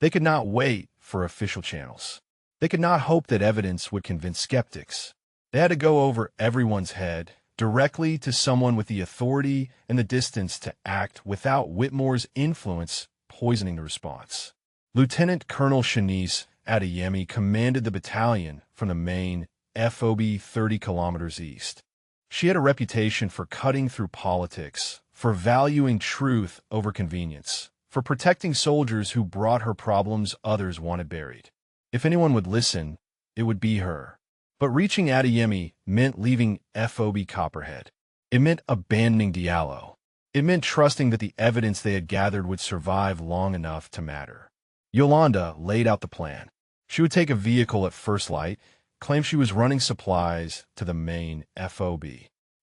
They could not wait for official channels. They could not hope that evidence would convince skeptics. They had to go over everyone's head, directly to someone with the authority and the distance to act without Whitmore's influence poisoning the response. Lieutenant Colonel Shanice Adeyemi commanded the battalion from the main FOB 30 kilometers east. She had a reputation for cutting through politics, for valuing truth over convenience, for protecting soldiers who brought her problems others wanted buried. If anyone would listen, it would be her. But reaching Adeyemi meant leaving FOB Copperhead. It meant abandoning Diallo. It meant trusting that the evidence they had gathered would survive long enough to matter. Yolanda laid out the plan. She would take a vehicle at first light, claim she was running supplies to the main FOB.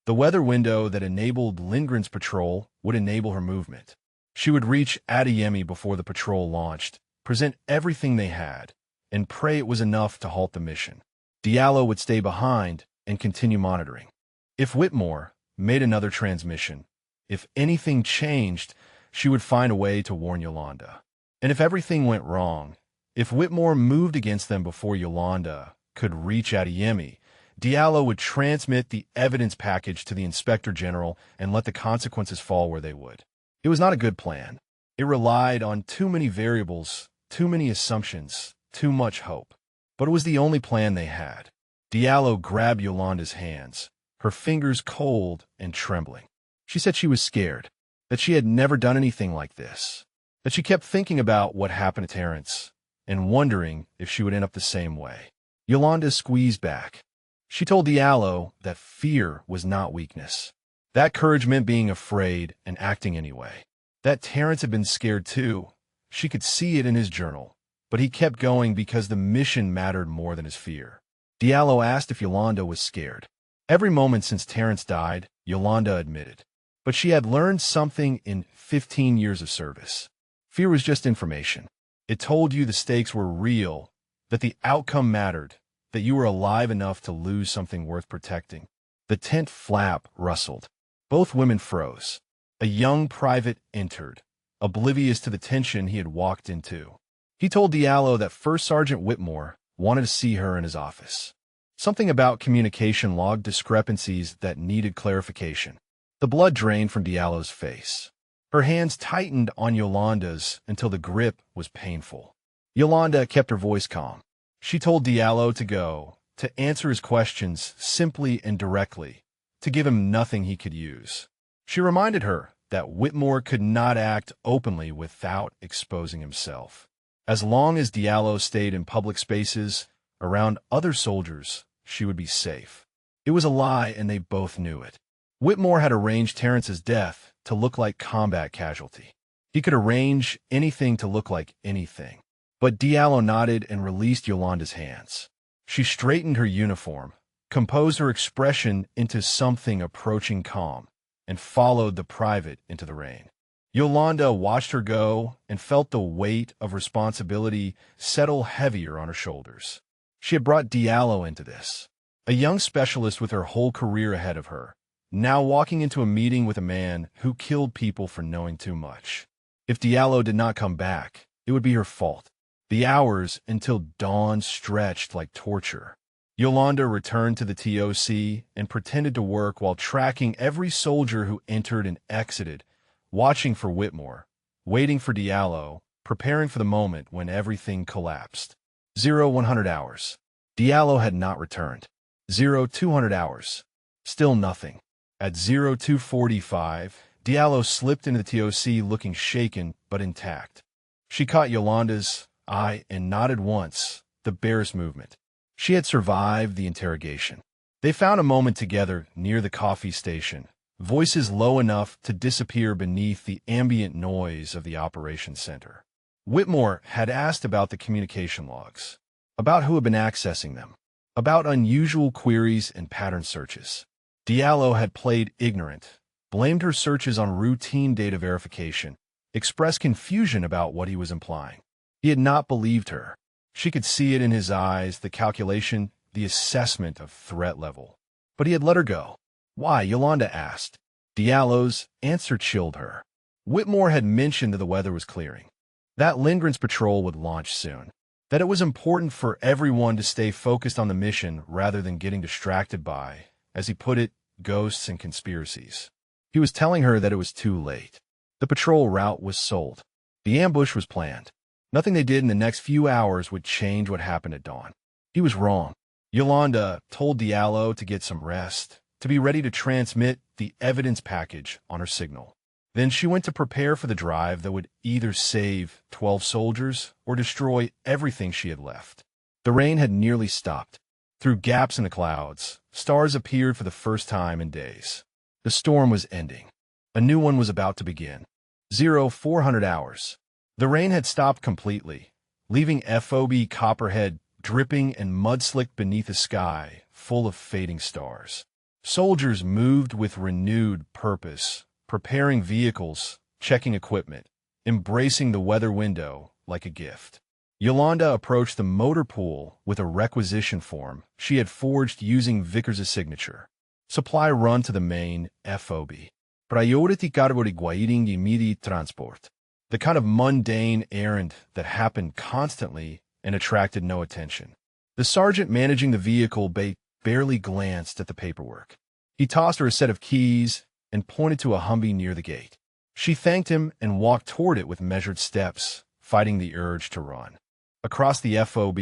The weather window that enabled Lindgren's patrol would enable her movement. She would reach Adeyemi before the patrol launched, present everything they had, and pray it was enough to halt the mission. Diallo would stay behind and continue monitoring. If Whitmore made another transmission, if anything changed, she would find a way to warn Yolanda. And if everything went wrong, if Whitmore moved against them before Yolanda could reach Adeyemi, Diallo would transmit the evidence package to the Inspector General and let the consequences fall where they would. It was not a good plan. It relied on too many variables, too many assumptions, too much hope. But it was the only plan they had. Diallo grabbed Yolanda's hands, her fingers cold and trembling. She said she was scared, that she had never done anything like this, that she kept thinking about what happened to Terrence and wondering if she would end up the same way. Yolanda squeezed back. She told Diallo that fear was not weakness. That courage meant being afraid and acting anyway. That Terrence had been scared too. She could see it in his journal, but he kept going because the mission mattered more than his fear. Diallo asked if Yolanda was scared. Every moment since Terrence died, Yolanda admitted. But she had learned something in 15 years of service. Fear was just information. It told you the stakes were real, that the outcome mattered, that you were alive enough to lose something worth protecting. The tent flap rustled. Both women froze. A young private entered, oblivious to the tension he had walked into. He told Diallo that First Sergeant Whitmore wanted to see her in his office. Something about communication log discrepancies that needed clarification. The blood drained from Diallo's face. Her hands tightened on Yolanda's until the grip was painful. Yolanda kept her voice calm. She told Diallo to go, to answer his questions simply and directly, to give him nothing he could use. She reminded her that Whitmore could not act openly without exposing himself. As long as Diallo stayed in public spaces, around other soldiers, she would be safe. It was a lie, and they both knew it. Whitmore had arranged Terrence's death to look like combat casualty. He could arrange anything to look like anything. But Diallo nodded and released Yolanda's hands. She straightened her uniform, composed her expression into something approaching calm, and followed the private into the rain. Yolanda watched her go and felt the weight of responsibility settle heavier on her shoulders. She had brought Diallo into this, a young specialist with her whole career ahead of her, now walking into a meeting with a man who killed people for knowing too much. If Diallo did not come back, it would be her fault. The hours until dawn stretched like torture. Yolanda returned to the TOC and pretended to work while tracking every soldier who entered and exited, watching for Whitmore, waiting for Diallo, preparing for the moment when everything collapsed. 100 hours. Diallo had not returned. 200 hours. Still nothing. At 2:45, Diallo slipped into the TOC looking shaken but intact. She caught Yolanda's eye and nodded once, the barest movement. She had survived the interrogation. They found a moment together near the coffee station, voices low enough to disappear beneath the ambient noise of the operations center. Whitmore had asked about the communication logs, about who had been accessing them, about unusual queries and pattern searches. Diallo had played ignorant, blamed her searches on routine data verification, expressed confusion about what he was implying. He had not believed her. She could see it in his eyes, the calculation, the assessment of threat level. But he had let her go. Why? Yolanda asked. Diallo's answer chilled her. Whitmore had mentioned that the weather was clearing, that Lindgren's patrol would launch soon, that it was important for everyone to stay focused on the mission rather than getting distracted by, as he put it, ghosts and conspiracies. He was telling her that it was too late. The patrol route was sold. The ambush was planned. Nothing they did in the next few hours would change what happened at dawn. He was wrong. Yolanda told Diallo to get some rest, to be ready to transmit the evidence package on her signal. Then she went to prepare for the drive that would either save 12 soldiers or destroy everything she had left. The rain had nearly stopped. Through gaps in the clouds, stars appeared for the first time in days. The storm was ending. A new one was about to begin. 0400 hours. The rain had stopped completely, leaving FOB Copperhead dripping and mud-slicked beneath a sky full of fading stars. Soldiers moved with renewed purpose, preparing vehicles, checking equipment, embracing the weather window like a gift. Yolanda approached the motor pool with a requisition form she had forged using Vickers' signature. Supply run to the main FOB. Priority cargo requiring immediate transport. The kind of mundane errand that happened constantly and attracted no attention. The sergeant managing the vehicle barely glanced at the paperwork. He tossed her a set of keys and pointed to a Humvee near the gate. She thanked him and walked toward it with measured steps, fighting the urge to run. Across the FOB,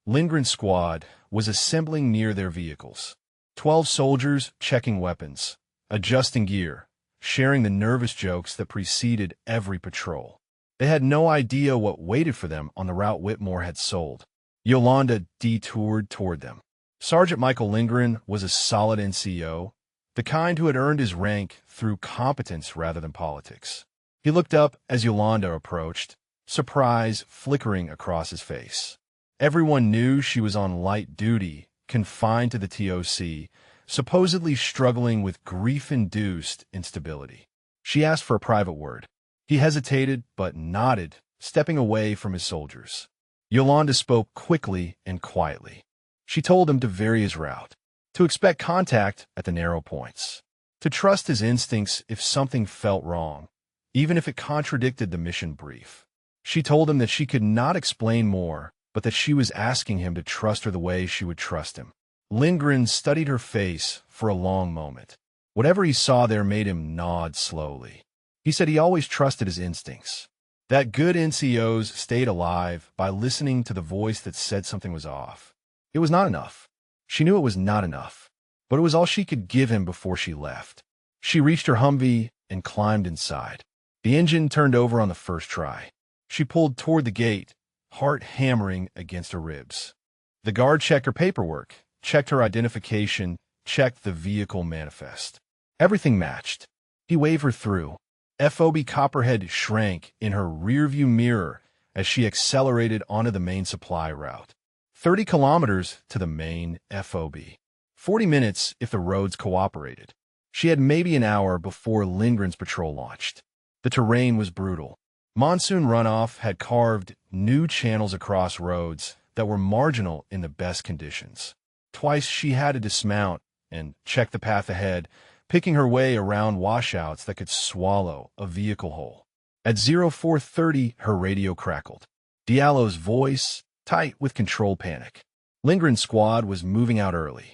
Lindgren's squad was assembling near their vehicles. 12 soldiers checking weapons, adjusting gear, sharing the nervous jokes that preceded every patrol. They had no idea what waited for them on the route Whitmore had sold. Yolanda detoured toward them. Sergeant Michael Lindgren was a solid NCO, the kind who had earned his rank through competence rather than politics. He looked up as Yolanda approached, surprise flickering across his face. Everyone knew she was on light duty, confined to the TOC, supposedly struggling with grief-induced instability. She asked for a private word. He hesitated but nodded, stepping away from his soldiers. Yolanda spoke quickly and quietly. She told him to vary his route, to expect contact at the narrow points, to trust his instincts if something felt wrong, even if it contradicted the mission brief. She told him that she could not explain more, but that she was asking him to trust her the way she would trust him. Lindgren studied her face for a long moment. Whatever he saw there made him nod slowly. He said he always trusted his instincts, that good NCOs stayed alive by listening to the voice that said something was off. It was not enough. She knew it was not enough, but it was all she could give him before she left. She reached her Humvee and climbed inside. The engine turned over on the first try. She pulled toward the gate, heart hammering against her ribs. The guard checked her paperwork, checked her identification, checked the vehicle manifest. Everything matched. He waved her through. FOB Copperhead shrank in her rearview mirror as she accelerated onto the main supply route. 30 kilometers to the main FOB. 40 minutes if the roads cooperated. She had maybe an hour before Lindgren's patrol launched. The terrain was brutal. Monsoon runoff had carved new channels across roads that were marginal in the best conditions. Twice she had to dismount and check the path ahead, picking her way around washouts that could swallow a vehicle whole. At 0430, her radio crackled. Diallo's voice, tight with control panic. Lindgren's squad was moving out early.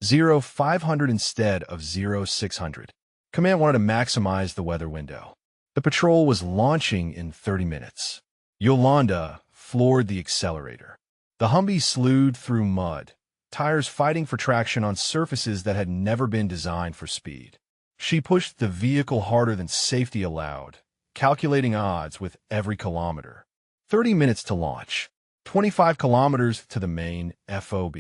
0500 instead of 0600. Command wanted to maximize the weather window. The patrol was launching in 30 minutes. Yolanda floored the accelerator. The Humvee slewed through mud, tires fighting for traction on surfaces that had never been designed for speed. She pushed the vehicle harder than safety allowed, calculating odds with every kilometer. 30 minutes to launch, 25 kilometers to the main FOB.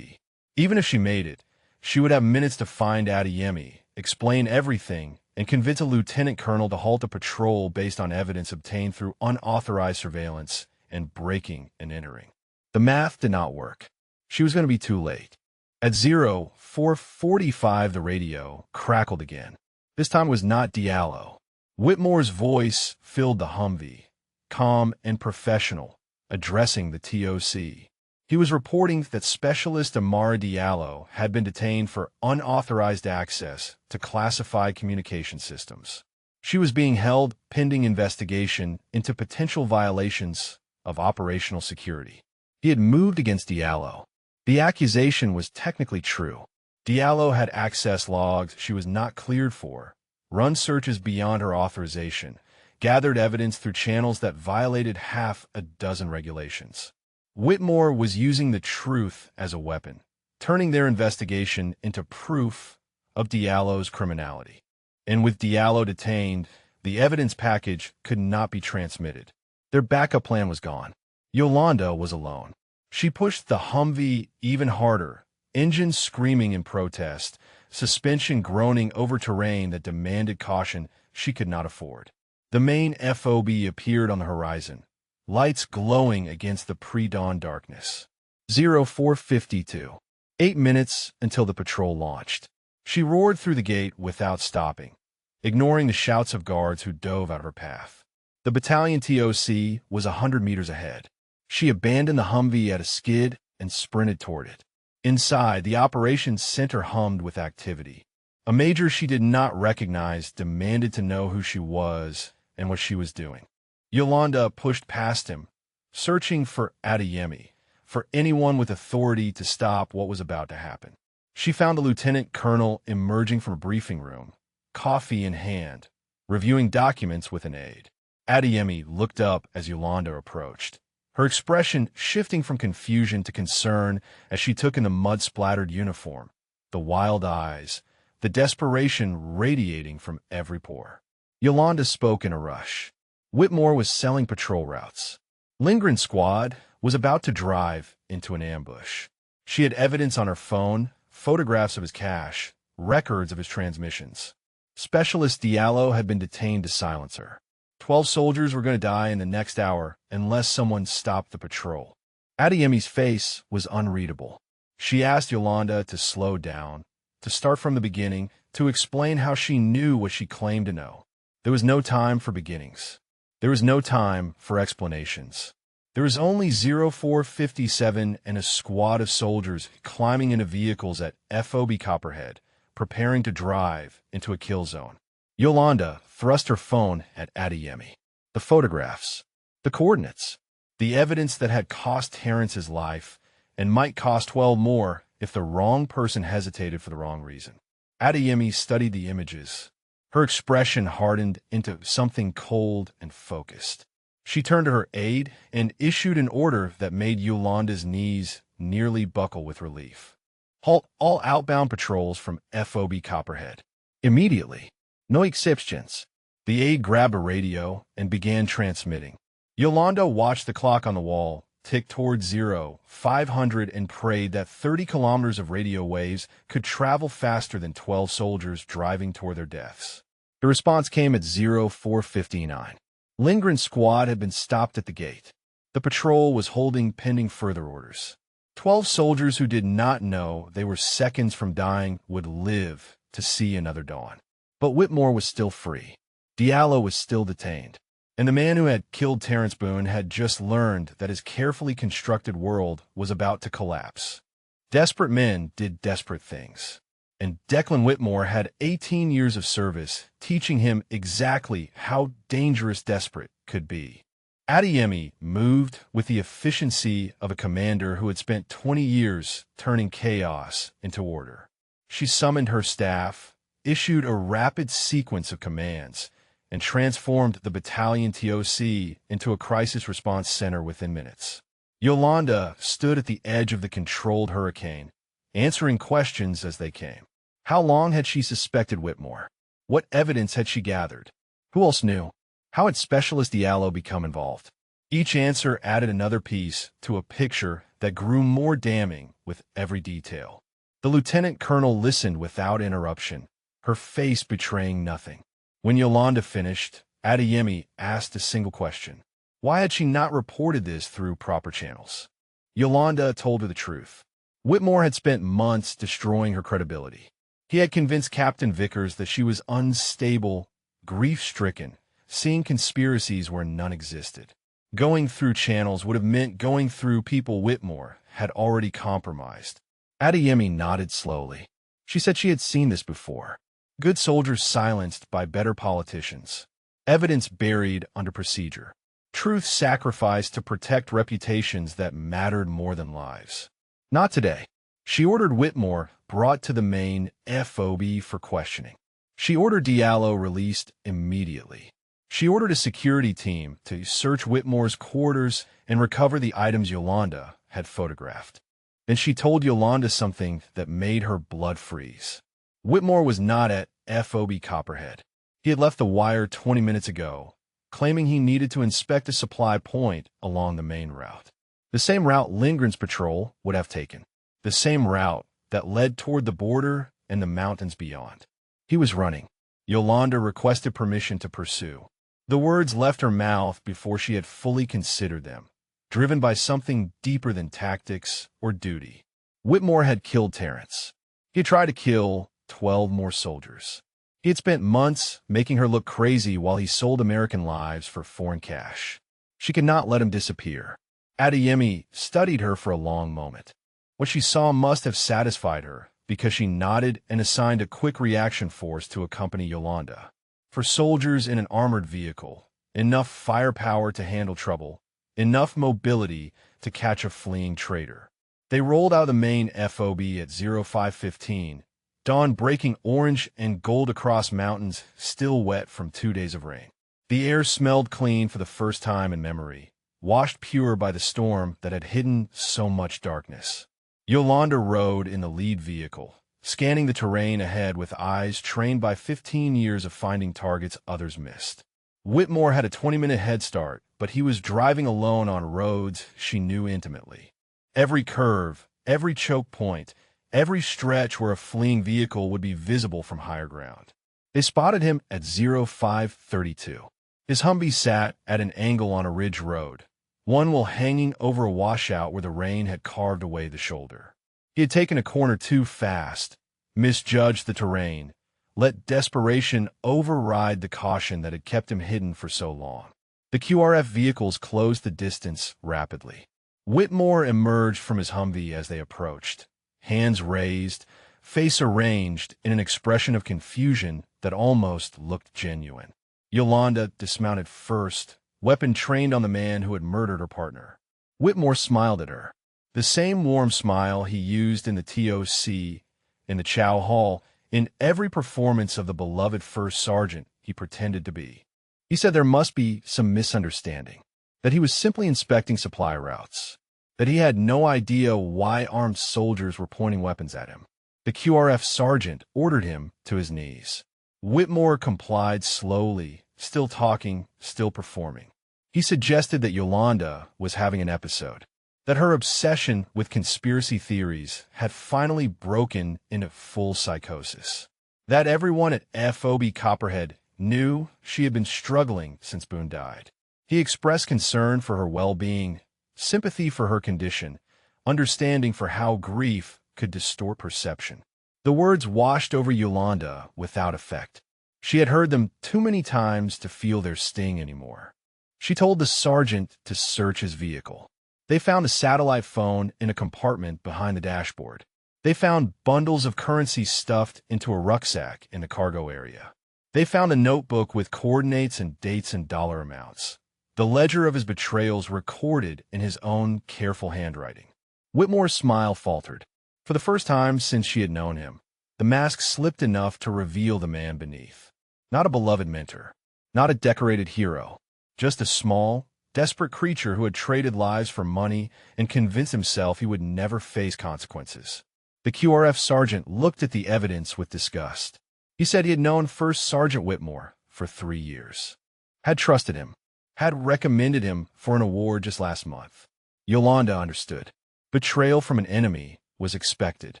Even if she made it, she would have minutes to find Adeyemi, explain everything, and convince a lieutenant colonel to halt a patrol based on evidence obtained through unauthorized surveillance and breaking and entering. The math did not work. She was going to be too late. At 04:45, the radio crackled again. This time it was not Diallo. Whitmore's voice filled the Humvee, calm and professional, addressing the TOC. He was reporting that Specialist Amara Diallo had been detained for unauthorized access to classified communication systems. She was being held pending investigation into potential violations of operational security. He had moved against Diallo. The accusation was technically true. Diallo had accessed logs she was not cleared for, run searches beyond her authorization, gathered evidence through channels that violated half a dozen regulations. Whitmore was using the truth as a weapon, turning their investigation into proof of Diallo's criminality. And with Diallo detained, the evidence package could not be transmitted. Their backup plan was gone. Yolanda was alone. She pushed the Humvee even harder, engine screaming in protest, suspension groaning over terrain that demanded caution she could not afford. The main FOB appeared on the horizon, lights glowing against the pre-dawn darkness. 04:52. 8 minutes until the patrol launched. She roared through the gate without stopping, ignoring the shouts of guards who dove out of her path. The battalion TOC was 100 meters ahead. She abandoned the Humvee at a skid and sprinted toward it. Inside, the operations center hummed with activity. A major she did not recognize demanded to know who she was and what she was doing. Yolanda pushed past him, searching for Adeyemi, for anyone with authority to stop what was about to happen. She found a lieutenant colonel emerging from a briefing room, coffee in hand, reviewing documents with an aide. Adeyemi looked up as Yolanda approached, her expression shifting from confusion to concern as she took in the mud-splattered uniform, the wild eyes, the desperation radiating from every pore. Yolanda spoke in a rush. Whitmore was selling patrol routes. Lindgren's squad was about to drive into an ambush. She had evidence on her phone, photographs of his cache, records of his transmissions. Specialist Diallo had been detained to silence her. 12 soldiers were going to die in the next hour unless someone stopped the patrol. Adeyemi's face was unreadable. She asked Yolanda to slow down, to start from the beginning, to explain how she knew what she claimed to know. There was no time for beginnings. There was no time for explanations. There was only 04:57 and a squad of soldiers climbing into vehicles at FOB Copperhead, preparing to drive into a kill zone. Yolanda thrust her phone at Adeyemi. The photographs, the coordinates, the evidence that had cost Terrence his life and might cost 12 more if the wrong person hesitated for the wrong reason. Adeyemi studied the images. Her expression hardened into something cold and focused. She turned to her aide and issued an order that made Yolanda's knees nearly buckle with relief. Halt all outbound patrols from FOB Copperhead. Immediately. No exceptions. The aide grabbed a radio and began transmitting. Yolanda watched the clock on the wall tick toward 0500 and prayed that 30 kilometers of radio waves could travel faster than 12 soldiers driving toward their deaths. The response came at 04:59. Lindgren's squad had been stopped at the gate. The patrol was holding pending further orders. 12 soldiers who did not know they were seconds from dying would live to see another dawn. But Whitmore was still free. Diallo was still detained. And the man who had killed Terrence Boone had just learned that his carefully constructed world was about to collapse. Desperate men did desperate things. And Declan Whitmore had 18 years of service, teaching him exactly how dangerous desperate could be. Adeyemi moved with the efficiency of a commander who had spent 20 years turning chaos into order. She summoned her staff, issued a rapid sequence of commands, and transformed the battalion TOC into a crisis response center within minutes. Yolanda stood at the edge of the controlled hurricane, answering questions as they came. How long had she suspected Whitmore? What evidence had she gathered? Who else knew? How had Specialist Diallo become involved? Each answer added another piece to a picture that grew more damning with every detail. The lieutenant colonel listened without interruption, her face betraying nothing. When Yolanda finished, Adeyemi asked a single question. Why had she not reported this through proper channels? Yolanda told her the truth. Whitmore had spent months destroying her credibility. He had convinced Captain Vickers that she was unstable, grief-stricken, seeing conspiracies where none existed. Going through channels would have meant going through people Whitmore had already compromised. Adeyemi nodded slowly. She said she had seen this before. Good soldiers silenced by better politicians. Evidence buried under procedure. Truth sacrificed to protect reputations that mattered more than lives. Not today. She ordered Whitmore brought to the main FOB for questioning. She ordered Diallo released immediately. She ordered a security team to search Whitmore's quarters and recover the items Yolanda had photographed. Then she told Yolanda something that made her blood freeze. Whitmore was not at FOB Copperhead. He had left the wire 20 minutes ago, claiming he needed to inspect a supply point along the main route. The same route Lindgren's patrol would have taken. The same route that led toward the border and the mountains beyond. He was running. Yolanda requested permission to pursue. The words left her mouth before she had fully considered them, driven by something deeper than tactics or duty. Whitmore had killed Terrence. He had tried to kill 12 more soldiers. He had spent months making her look crazy while he sold American lives for foreign cash. She could not let him disappear. Adeyemi studied her for a long moment. What she saw must have satisfied her, because she nodded and assigned a quick reaction force to accompany Yolanda. For soldiers in an armored vehicle, enough firepower to handle trouble, enough mobility to catch a fleeing traitor. They rolled out of the main FOB at 05:15, dawn breaking orange and gold across mountains still wet from 2 days of rain. The air smelled clean for the first time in memory, washed pure by the storm that had hidden so much darkness. Yolanda rode in the lead vehicle, scanning the terrain ahead with eyes trained by 15 years of finding targets others missed. Whitmore had a 20-minute head start, but he was driving alone on roads she knew intimately. Every curve, every choke point, every stretch where a fleeing vehicle would be visible from higher ground. They spotted him at 05:32. His Humvee sat at an angle on a ridge road, one while hanging over a washout where the rain had carved away the shoulder. He had taken a corner too fast, misjudged the terrain, let desperation override the caution that had kept him hidden for so long. The QRF vehicles closed the distance rapidly. Whitmore emerged from his Humvee as they approached, hands raised, face arranged in an expression of confusion that almost looked genuine. Yolanda dismounted first, weapon trained on the man who had murdered her partner. Whitmore smiled at her, the same warm smile he used in the TOC, in the Chow Hall, in every performance of the beloved first sergeant he pretended to be. He said there must be some misunderstanding, that he was simply inspecting supply routes, that he had no idea why armed soldiers were pointing weapons at him. The QRF sergeant ordered him to his knees. Whitmore complied slowly, still talking, still performing. He suggested that Yolanda was having an episode, that her obsession with conspiracy theories had finally broken into full psychosis, that everyone at FOB Copperhead knew she had been struggling since Boone died. He expressed concern for her well-being, sympathy for her condition, understanding for how grief could distort perception. The words washed over Yolanda without effect. She had heard them too many times to feel their sting anymore. She told the sergeant to search his vehicle. They found a satellite phone in a compartment behind the dashboard. They found bundles of currency stuffed into a rucksack in the cargo area. They found a notebook with coordinates and dates and dollar amounts. The ledger of his betrayals recorded in his own careful handwriting. Whitmore's smile faltered. For the first time since she had known him, the mask slipped enough to reveal the man beneath. Not a beloved mentor, not a decorated hero, just a small, desperate creature who had traded lives for money and convinced himself he would never face consequences. The QRF sergeant looked at the evidence with disgust. He said he had known First Sergeant Whitmore for 3 years, had trusted him, had recommended him for an award just last month. Yolanda understood. Betrayal from an enemy was expected.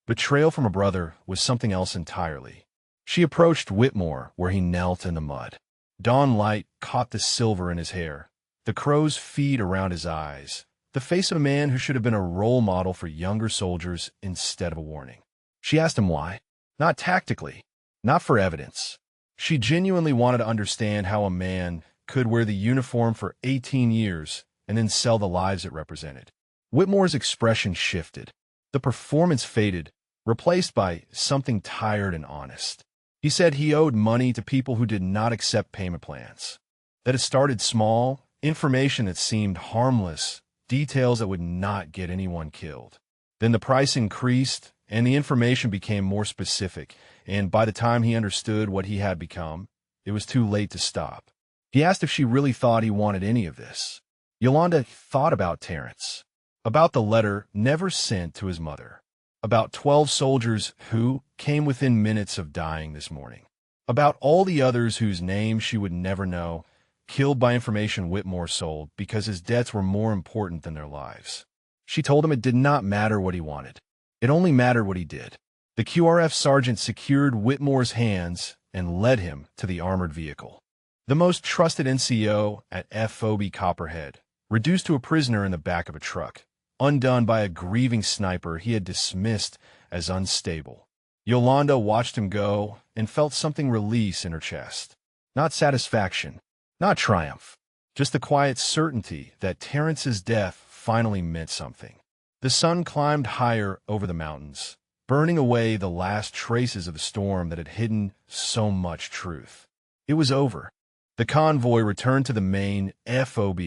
Betrayal from a brother was something else entirely. She approached Whitmore where he knelt in the mud. Dawn light caught the silver in his hair, the crow's feet around his eyes, the face of a man who should have been a role model for younger soldiers instead of a warning. She asked him why. Not tactically, not for evidence. She genuinely wanted to understand how a man could wear the uniform for 18 years and then sell the lives it represented. Whitmore's expression shifted. The performance faded, replaced by something tired and honest. He said he owed money to people who did not accept payment plans. That it started small, information that seemed harmless, details that would not get anyone killed. Then the price increased, and the information became more specific, and by the time he understood what he had become, it was too late to stop. He asked if she really thought he wanted any of this. Yolanda thought about Terrence, about the letter never sent to his mother, about 12 soldiers who came within minutes of dying this morning, about all the others whose names she would never know, killed by information Whitmore sold because his debts were more important than their lives. She told him it did not matter what he wanted. It only mattered what he did. The QRF sergeant secured Whitmore's hands and led him to the armored vehicle. The most trusted NCO at FOB Copperhead, reduced to a prisoner in the back of a truck, undone by a grieving sniper he had dismissed as unstable. Yolanda watched him go and felt something release in her chest. Not satisfaction, not triumph, just the quiet certainty that Terrence's death finally meant something. The sun climbed higher over the mountains, burning away the last traces of the storm that had hidden so much truth. It was over. The convoy returned to the main FOB,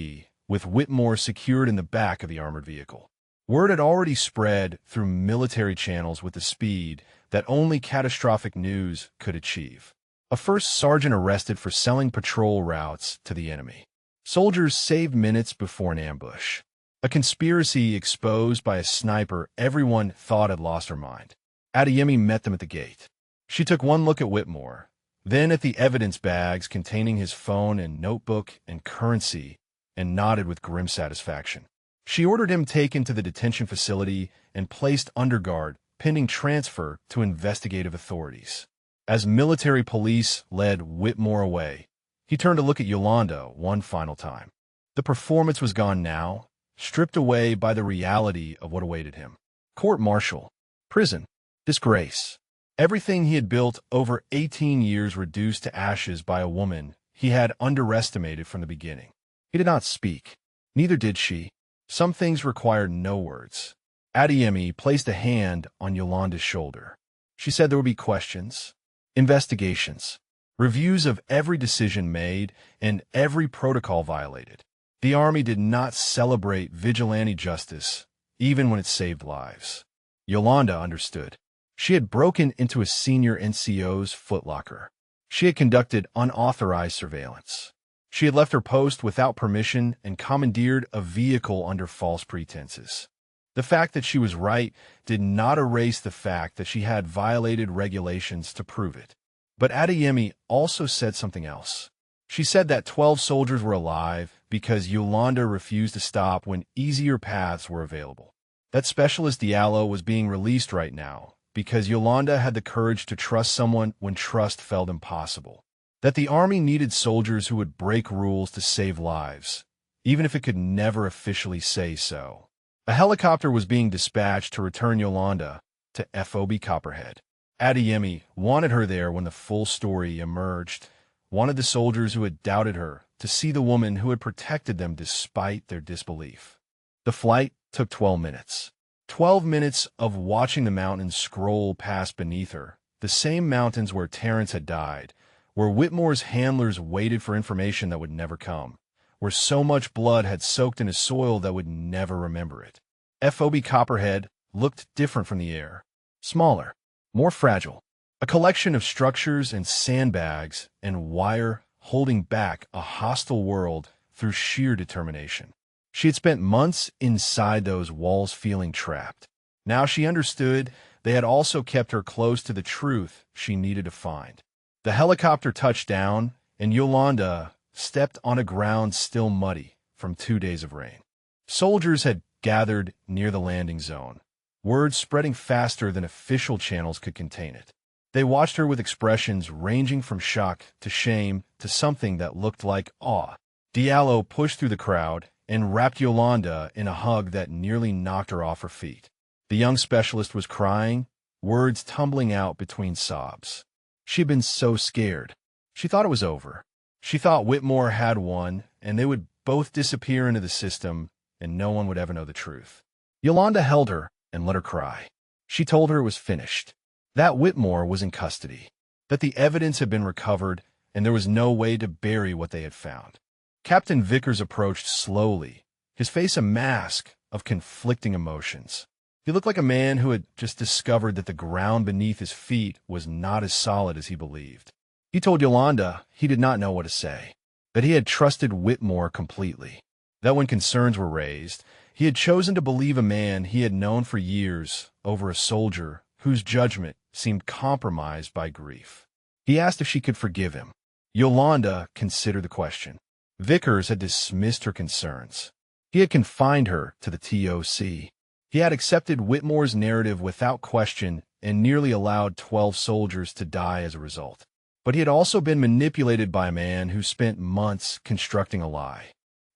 with Whitmore secured in the back of the armored vehicle. Word had already spread through military channels with the speed that only catastrophic news could achieve. A first sergeant arrested for selling patrol routes to the enemy. Soldiers saved minutes before an ambush. A conspiracy exposed by a sniper everyone thought had lost her mind. Adeyemi met them at the gate. She took one look at Whitmore, then at the evidence bags containing his phone and notebook and currency, and nodded with grim satisfaction. She ordered him taken to the detention facility and placed under guard, pending transfer to investigative authorities. As military police led Whitmore away, he turned to look at Yolanda one final time. The performance was gone now, stripped away by the reality of what awaited him. Court-martial, prison, disgrace. Everything he had built over 18 years reduced to ashes by a woman he had underestimated from the beginning. He did not speak. Neither did she. Some things required no words. Adeyemi placed a hand on Yolanda's shoulder. She said there would be questions, investigations, reviews of every decision made and every protocol violated. The Army did not celebrate vigilante justice, even when it saved lives. Yolanda understood. She had broken into a senior NCO's footlocker. She had conducted unauthorized surveillance. She had left her post without permission and commandeered a vehicle under false pretenses. The fact that she was right did not erase the fact that she had violated regulations to prove it. But Adeyemi also said something else. She said that 12 soldiers were alive because Yolanda refused to stop when easier paths were available. That Specialist Diallo was being released right now because Yolanda had the courage to trust someone when trust felt impossible. That the Army needed soldiers who would break rules to save lives, even if it could never officially say so. A helicopter was being dispatched to return Yolanda to FOB Copperhead. Adeyemi wanted her there when the full story emerged, wanted the soldiers who had doubted her to see the woman who had protected them despite their disbelief. The flight took 12 minutes. 12 minutes of watching the mountains scroll past beneath her, the same mountains where Terrence had died, where Whitmore's handlers waited for information that would never come, where so much blood had soaked in a soil that would never remember it. FOB Copperhead looked different from the air, smaller, more fragile, a collection of structures and sandbags and wire holding back a hostile world through sheer determination. She had spent months inside those walls feeling trapped. Now she understood they had also kept her close to the truth she needed to find. The helicopter touched down, and Yolanda stepped on a ground still muddy from 2 days of rain. Soldiers had gathered near the landing zone, word spreading faster than official channels could contain it. They watched her with expressions ranging from shock to shame to something that looked like awe. Diallo pushed through the crowd and wrapped Yolanda in a hug that nearly knocked her off her feet. The young specialist was crying, words tumbling out between sobs. She had been so scared. She thought it was over. She thought Whitmore had won, and they would both disappear into the system, and no one would ever know the truth. Yolanda held her and let her cry. She told her it was finished, that Whitmore was in custody, that the evidence had been recovered, and there was no way to bury what they had found. Captain Vickers approached slowly, his face a mask of conflicting emotions. He looked like a man who had just discovered that the ground beneath his feet was not as solid as he believed. He told Yolanda he did not know what to say, that he had trusted Whitmore completely, that when concerns were raised, he had chosen to believe a man he had known for years over a soldier whose judgment seemed compromised by grief. He asked if she could forgive him. Yolanda considered the question. Vickers had dismissed her concerns. He had confined her to the TOC. He had accepted Whitmore's narrative without question and nearly allowed 12 soldiers to die as a result. But he had also been manipulated by a man who spent months constructing a lie.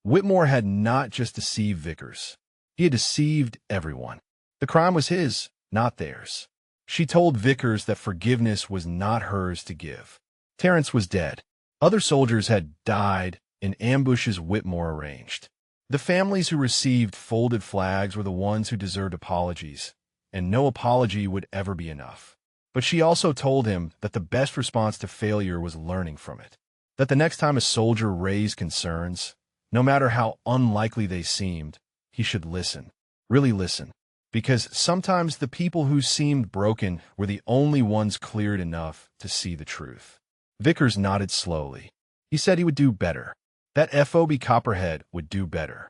Whitmore had not just deceived Vickers. He had deceived everyone. The crime was his, not theirs. She told Vickers that forgiveness was not hers to give. Terrence was dead. Other soldiers had died in ambushes Whitmore arranged. The families who received folded flags were the ones who deserved apologies, and no apology would ever be enough. But she also told him that the best response to failure was learning from it, that the next time a soldier raised concerns, no matter how unlikely they seemed, he should listen, really listen, because sometimes the people who seemed broken were the only ones cleared enough to see the truth. Vickers nodded slowly. He said he would do better, that FOB Copperhead would do better,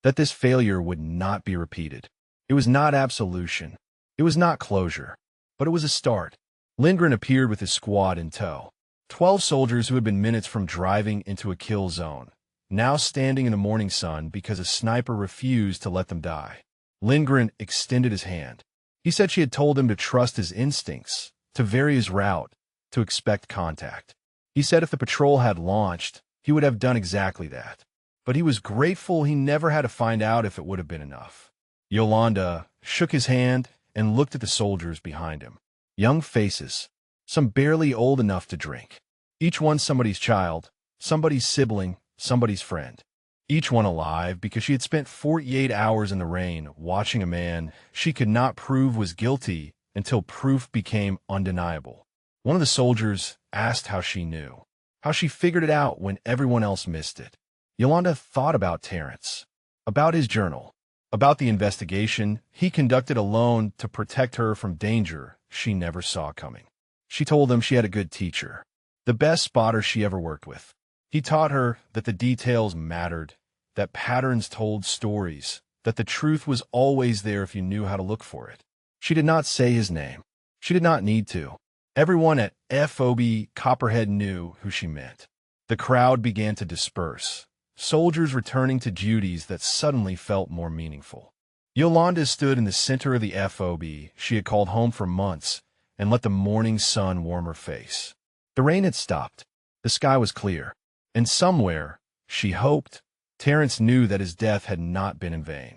that this failure would not be repeated. It was not absolution. It was not closure. But it was a start. Lindgren appeared with his squad in tow. 12 soldiers who had been minutes from driving into a kill zone, now standing in the morning sun because a sniper refused to let them die. Lindgren extended his hand. He said she had told him to trust his instincts, to vary his route, to expect contact. He said if the patrol had launched, he would have done exactly that. But he was grateful he never had to find out if it would have been enough. Yolanda shook his hand and looked at the soldiers behind him. Young faces, some barely old enough to drink. Each one somebody's child, somebody's sibling, somebody's friend. Each one alive because she had spent 48 hours in the rain watching a man she could not prove was guilty until proof became undeniable. One of the soldiers asked how she knew, how she figured it out when everyone else missed it. Yolanda thought about Terrence, about his journal, about the investigation he conducted alone to protect her from danger she never saw coming. She told him she had a good teacher, the best spotter she ever worked with. He taught her that the details mattered, that patterns told stories, that the truth was always there if you knew how to look for it. She did not say his name. She did not need to. Everyone at FOB Copperhead knew who she meant. The crowd began to disperse, soldiers returning to duties that suddenly felt more meaningful. Yolanda stood in the center of the FOB she had called home for months and let the morning sun warm her face. The rain had stopped. The sky was clear. And somewhere, she hoped, Terrence knew that his death had not been in vain.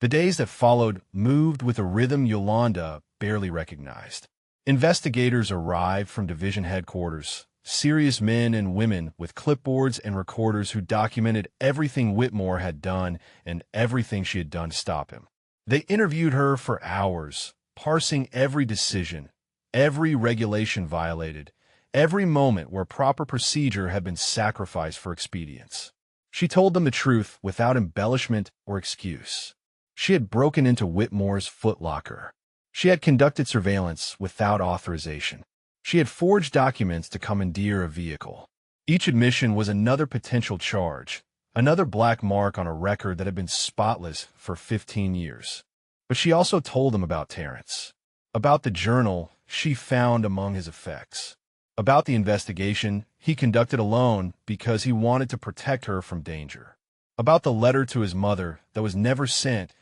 The days that followed moved with a rhythm Yolanda barely recognized. Investigators arrived from division headquarters, serious men and women with clipboards and recorders who documented everything Whitmore had done and everything she had done to stop him. They interviewed her for hours, parsing every decision, every regulation violated, every moment where proper procedure had been sacrificed for expedience. She told them the truth without embellishment or excuse. She had broken into Whitmore's footlocker. She had conducted surveillance without authorization. She had forged documents to commandeer a vehicle. Each admission was another potential charge, another black mark on a record that had been spotless for 15 years. But she also told them about Terrence. About the journal she found among his effects. About the investigation he conducted alone because he wanted to protect her from danger. About the letter to his mother that was never sent,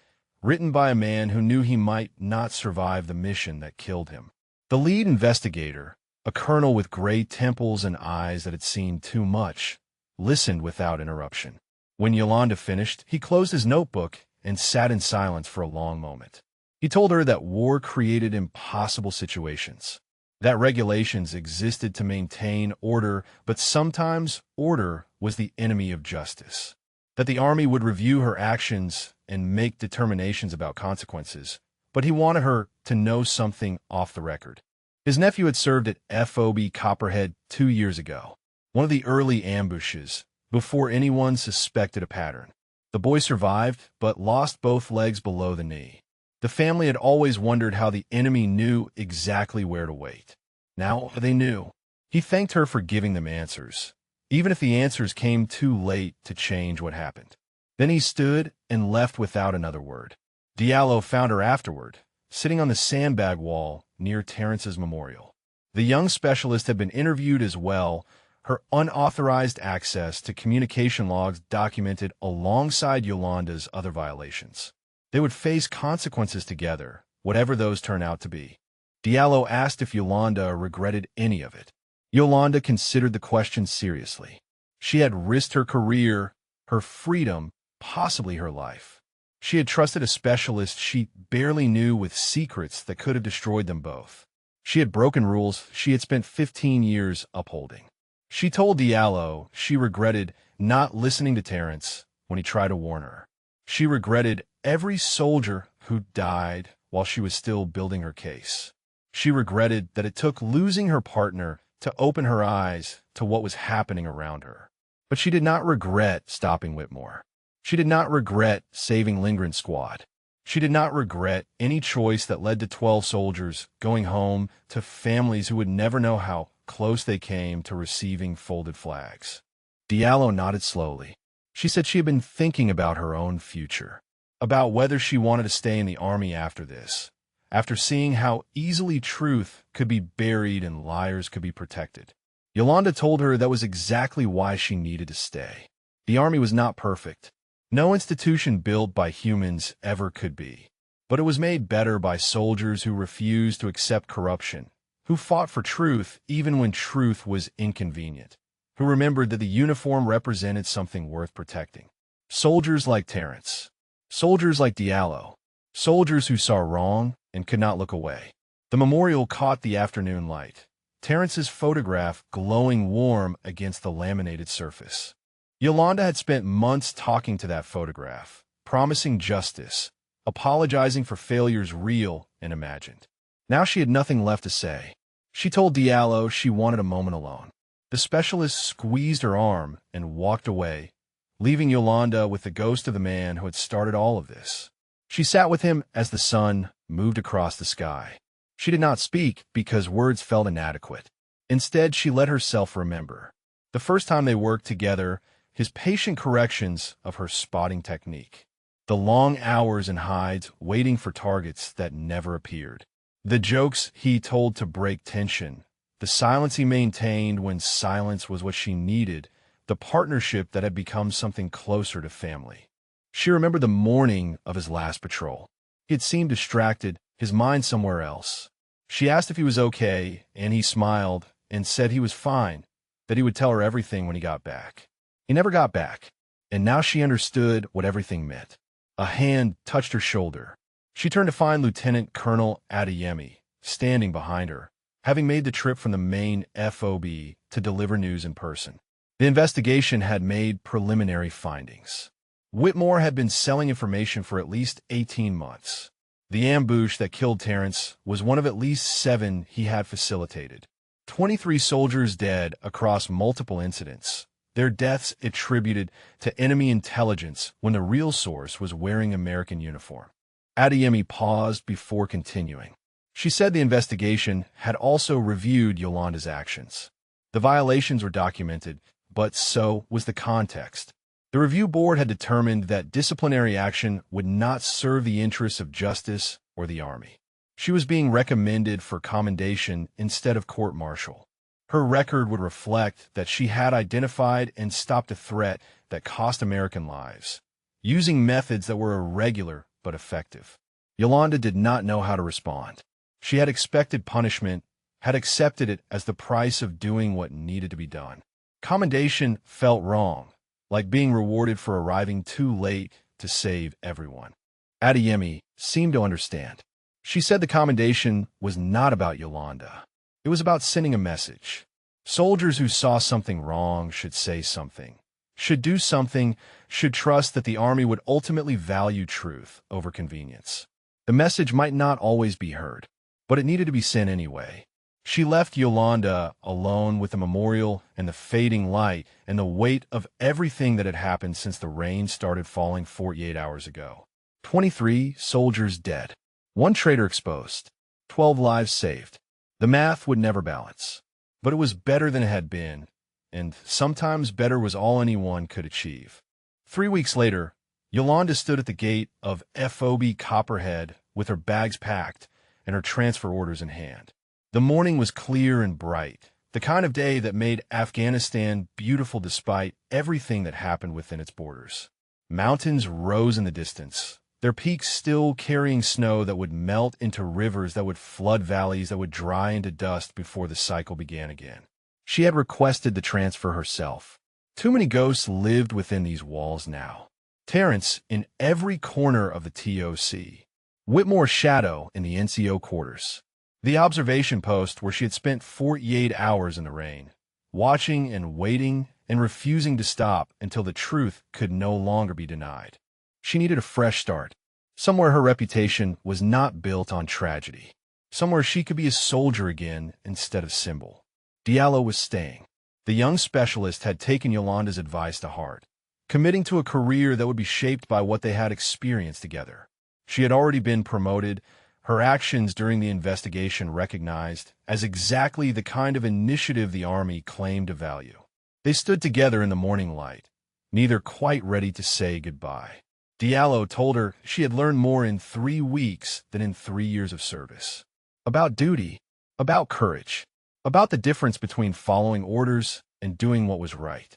written by a man who knew he might not survive the mission that killed him. The lead investigator, a colonel with gray temples and eyes that had seen too much, listened without interruption. When Yolanda finished, he closed his notebook and sat in silence for a long moment. He told her that war created impossible situations, that regulations existed to maintain order, but sometimes order was the enemy of justice, that the army would review her actions and make determinations about consequences, but he wanted her to know something off the record. His nephew had served at FOB Copperhead 2 years ago, one of the early ambushes, before anyone suspected a pattern. The boy survived, but lost both legs below the knee. The family had always wondered how the enemy knew exactly where to wait. Now they knew. He thanked her for giving them answers, even if the answers came too late to change what happened. Then he stood and left without another word. Diallo found her afterward, sitting on the sandbag wall near Terrence's memorial. The young specialist had been interviewed as well. Her unauthorized access to communication logs documented alongside Yolanda's other violations. They would face consequences together, whatever those turn out to be. Diallo asked if Yolanda regretted any of it. Yolanda considered the question seriously. She had risked her career, her freedom, possibly her life. She had trusted a specialist she barely knew with secrets that could have destroyed them both. She had broken rules she had spent 15 years upholding. She told Diallo she regretted not listening to Terrence when he tried to warn her. She regretted every soldier who died while she was still building her case. She regretted that it took losing her partner to open her eyes to what was happening around her. But she did not regret stopping Whitmore. She did not regret saving Lindgren Squad. She did not regret any choice that led to 12 soldiers going home to families who would never know how close they came to receiving folded flags. Diallo nodded slowly. She said she had been thinking about her own future, about whether she wanted to stay in the army after this, after seeing how easily truth could be buried and liars could be protected. Yolanda told her that was exactly why she needed to stay. The army was not perfect. No institution built by humans ever could be. But it was made better by soldiers who refused to accept corruption, who fought for truth even when truth was inconvenient, who remembered that the uniform represented something worth protecting. Soldiers like Terrence. Soldiers like Diallo. Soldiers who saw wrong and could not look away. The memorial caught the afternoon light, Terrence's photograph glowing warm against the laminated surface. Yolanda had spent months talking to that photograph, promising justice, apologizing for failures real and imagined. Now she had nothing left to say. She told Diallo she wanted a moment alone. The specialist squeezed her arm and walked away, leaving Yolanda with the ghost of the man who had started all of this. She sat with him as the sun moved across the sky. She did not speak because words felt inadequate. Instead, she let herself remember. The first time they worked together, his patient corrections of her spotting technique. The long hours in hides waiting for targets that never appeared. The jokes he told to break tension. The silence he maintained when silence was what she needed. The partnership that had become something closer to family. She remembered the morning of his last patrol. He had seemed distracted, his mind somewhere else. She asked if he was okay, and he smiled and said he was fine, that he would tell her everything when he got back. He never got back, and now she understood what everything meant. A hand touched her shoulder. She turned to find Lieutenant Colonel Adeyemi standing behind her, having made the trip from the main FOB to deliver news in person. The investigation had made preliminary findings. Whitmore had been selling information for at least 18 months. The ambush that killed Terrence was one of at least 7 he had facilitated. 23 soldiers dead across multiple incidents, their deaths attributed to enemy intelligence when the real source was wearing American uniform. Adeyemi paused before continuing. She said the investigation had also reviewed Yolanda's actions. The violations were documented, but so was the context. The review board had determined that disciplinary action would not serve the interests of justice or the army. She was being recommended for commendation instead of court-martial. Her record would reflect that she had identified and stopped a threat that cost American lives, using methods that were irregular but effective. Yolanda did not know how to respond. She had expected punishment, had accepted it as the price of doing what needed to be done. Commendation felt wrong, like being rewarded for arriving too late to save everyone. Adeyemi seemed to understand. She said the commendation was not about Yolanda. It was about sending a message. Soldiers who saw something wrong should say something, should do something, should trust that the army would ultimately value truth over convenience. The message might not always be heard, but it needed to be sent anyway. She left Yolanda alone with the memorial and the fading light and the weight of everything that had happened since the rain started falling 48 hours ago. 23 soldiers dead. 1 traitor exposed. 12 lives saved. The math would never balance. But it was better than it had been, and sometimes better was all anyone could achieve. 3 weeks later, Yolanda stood at the gate of FOB Copperhead with her bags packed and her transfer orders in hand. The morning was clear and bright, the kind of day that made Afghanistan beautiful despite everything that happened within its borders. Mountains rose in the distance, their peaks still carrying snow that would melt into rivers that would flood valleys that would dry into dust before the cycle began again. She had requested the transfer herself. Too many ghosts lived within these walls now. Terrence in every corner of the TOC. Whitmore's shadow in the NCO quarters. The observation post where she had spent 48 hours in the rain, watching and waiting and refusing to stop until the truth could no longer be denied. She needed a fresh start, somewhere her reputation was not built on tragedy, somewhere she could be a soldier again instead of symbol. Diallo was staying. The young specialist had taken Yolanda's advice to heart, committing to a career that would be shaped by what they had experienced together. She had already been promoted, her actions during the investigation recognized as exactly the kind of initiative the Army claimed to value. They stood together in the morning light, neither quite ready to say goodbye. Diallo told her she had learned more in 3 weeks than in 3 years of service. About duty, about courage, about the difference between following orders and doing what was right.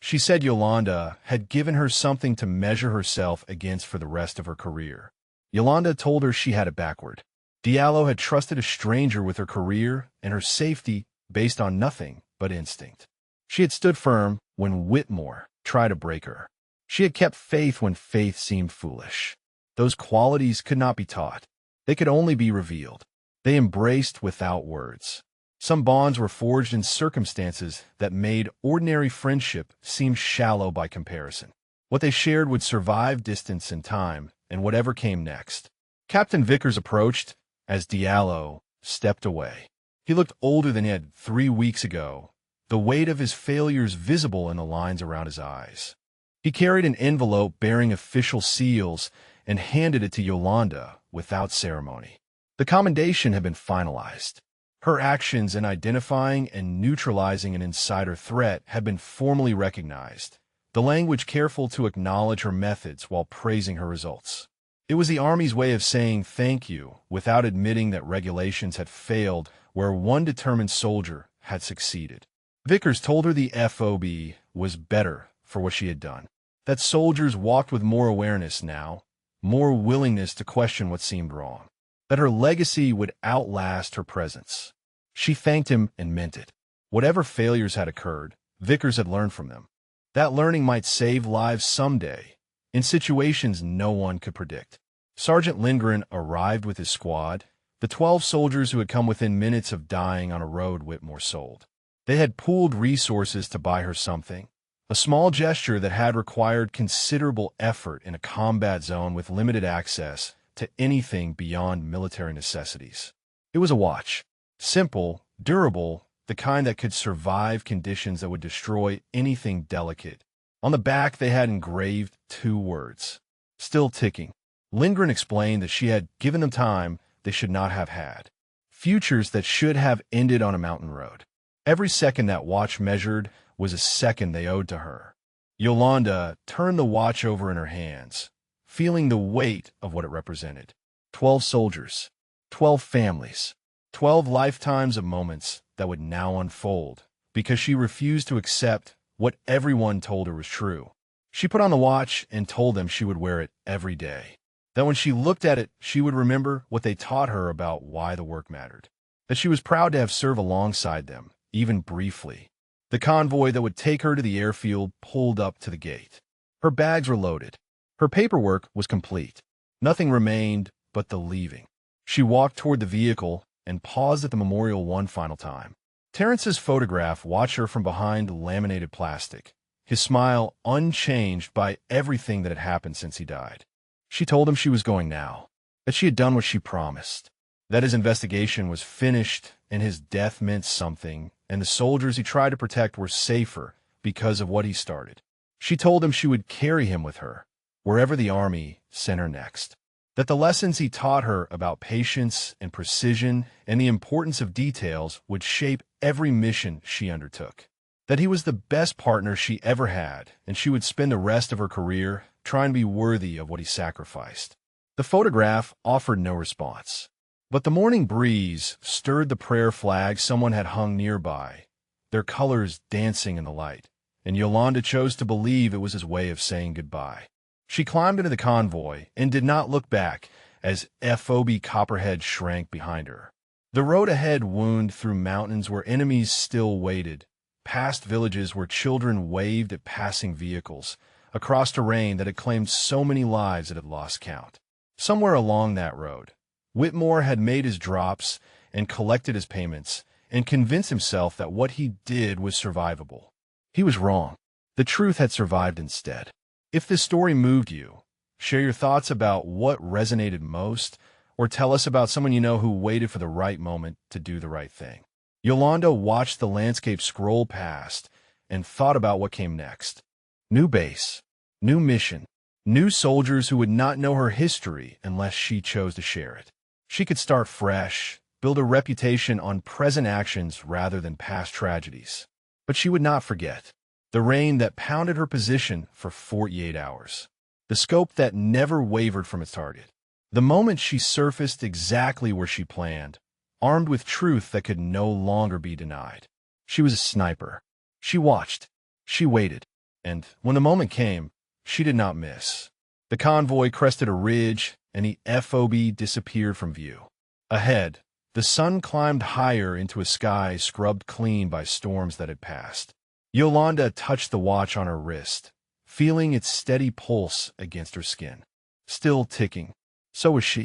She said Yolanda had given her something to measure herself against for the rest of her career. Yolanda told her she had it backward. Diallo had trusted a stranger with her career and her safety based on nothing but instinct. She had stood firm when Whitmore tried to break her. She had kept faith when faith seemed foolish. Those qualities could not be taught. They could only be revealed. They embraced without words. Some bonds were forged in circumstances that made ordinary friendship seem shallow by comparison. What they shared would survive distance and time, and whatever came next. Captain Vickers approached as Diallo stepped away. He looked older than he had 3 weeks ago, the weight of his failures visible in the lines around his eyes. He carried an envelope bearing official seals and handed it to Yolanda without ceremony. The commendation had been finalized. Her actions in identifying and neutralizing an insider threat had been formally recognized, the language careful to acknowledge her methods while praising her results. It was the Army's way of saying thank you without admitting that regulations had failed where one determined soldier had succeeded. Vickers told her the FOB was better for what she had done, that soldiers walked with more awareness now, more willingness to question what seemed wrong, that her legacy would outlast her presence. She thanked him and meant it. Whatever failures had occurred, Vickers had learned from them. That learning might save lives someday, in situations no one could predict. Sergeant Lindgren arrived with his squad, the 12 soldiers who had come within minutes of dying on a road Whitmore sold. They had pooled resources to buy her something, a small gesture that had required considerable effort in a combat zone with limited access to anything beyond military necessities. It was a watch. Simple, durable, the kind that could survive conditions that would destroy anything delicate. On the back, they had engraved 2 words, "Still ticking." Lindgren explained that she had given them time they should not have had, futures that should have ended on a mountain road. Every second that watch measured was a second they owed to her. Yolanda turned the watch over in her hands, feeling the weight of what it represented. 12 soldiers, 12 families. 12 lifetimes of moments that would now unfold because she refused to accept what everyone told her was true. She put on the watch and told them she would wear it every day. That when she looked at it, she would remember what they taught her about why the work mattered. That she was proud to have served alongside them, even briefly. The convoy that would take her to the airfield pulled up to the gate. Her bags were loaded. Her paperwork was complete. Nothing remained but the leaving. She walked toward the vehicle and paused at the memorial one final time. Terrence's photograph watched her from behind laminated plastic, his smile unchanged by everything that had happened since he died. She told him she was going now, that she had done what she promised, that his investigation was finished and his death meant something, and the soldiers he tried to protect were safer because of what he started. She told him she would carry him with her, wherever the army sent her next. That the lessons he taught her about patience and precision and the importance of details would shape every mission she undertook. That he was the best partner she ever had, and she would spend the rest of her career trying to be worthy of what he sacrificed. The photograph offered no response, but the morning breeze stirred the prayer flag someone had hung nearby, their colors dancing in the light, and Yolanda chose to believe it was his way of saying goodbye. She climbed into the convoy and did not look back as FOB Copperhead shrank behind her. The road ahead wound through mountains where enemies still waited, past villages where children waved at passing vehicles, across terrain that had claimed so many lives it had lost count. Somewhere along that road, Whitmore had made his drops and collected his payments and convinced himself that what he did was survivable. He was wrong. The truth had survived instead. If this story moved you, share your thoughts about what resonated most, or tell us about someone you know who waited for the right moment to do the right thing. Yolanda watched the landscape scroll past and thought about what came next. New base, new mission, new soldiers who would not know her history unless she chose to share it. She could start fresh, build a reputation on present actions rather than past tragedies. But she would not forget the rain that pounded her position for 48 hours, the scope that never wavered from its target. The moment she surfaced exactly where she planned, armed with truth that could no longer be denied. She was a sniper. She watched. She waited. And when the moment came, she did not miss. The convoy crested a ridge, and the FOB disappeared from view. Ahead, the sun climbed higher into a sky scrubbed clean by storms that had passed. Yolanda touched the watch on her wrist, feeling its steady pulse against her skin. Still ticking. So was she.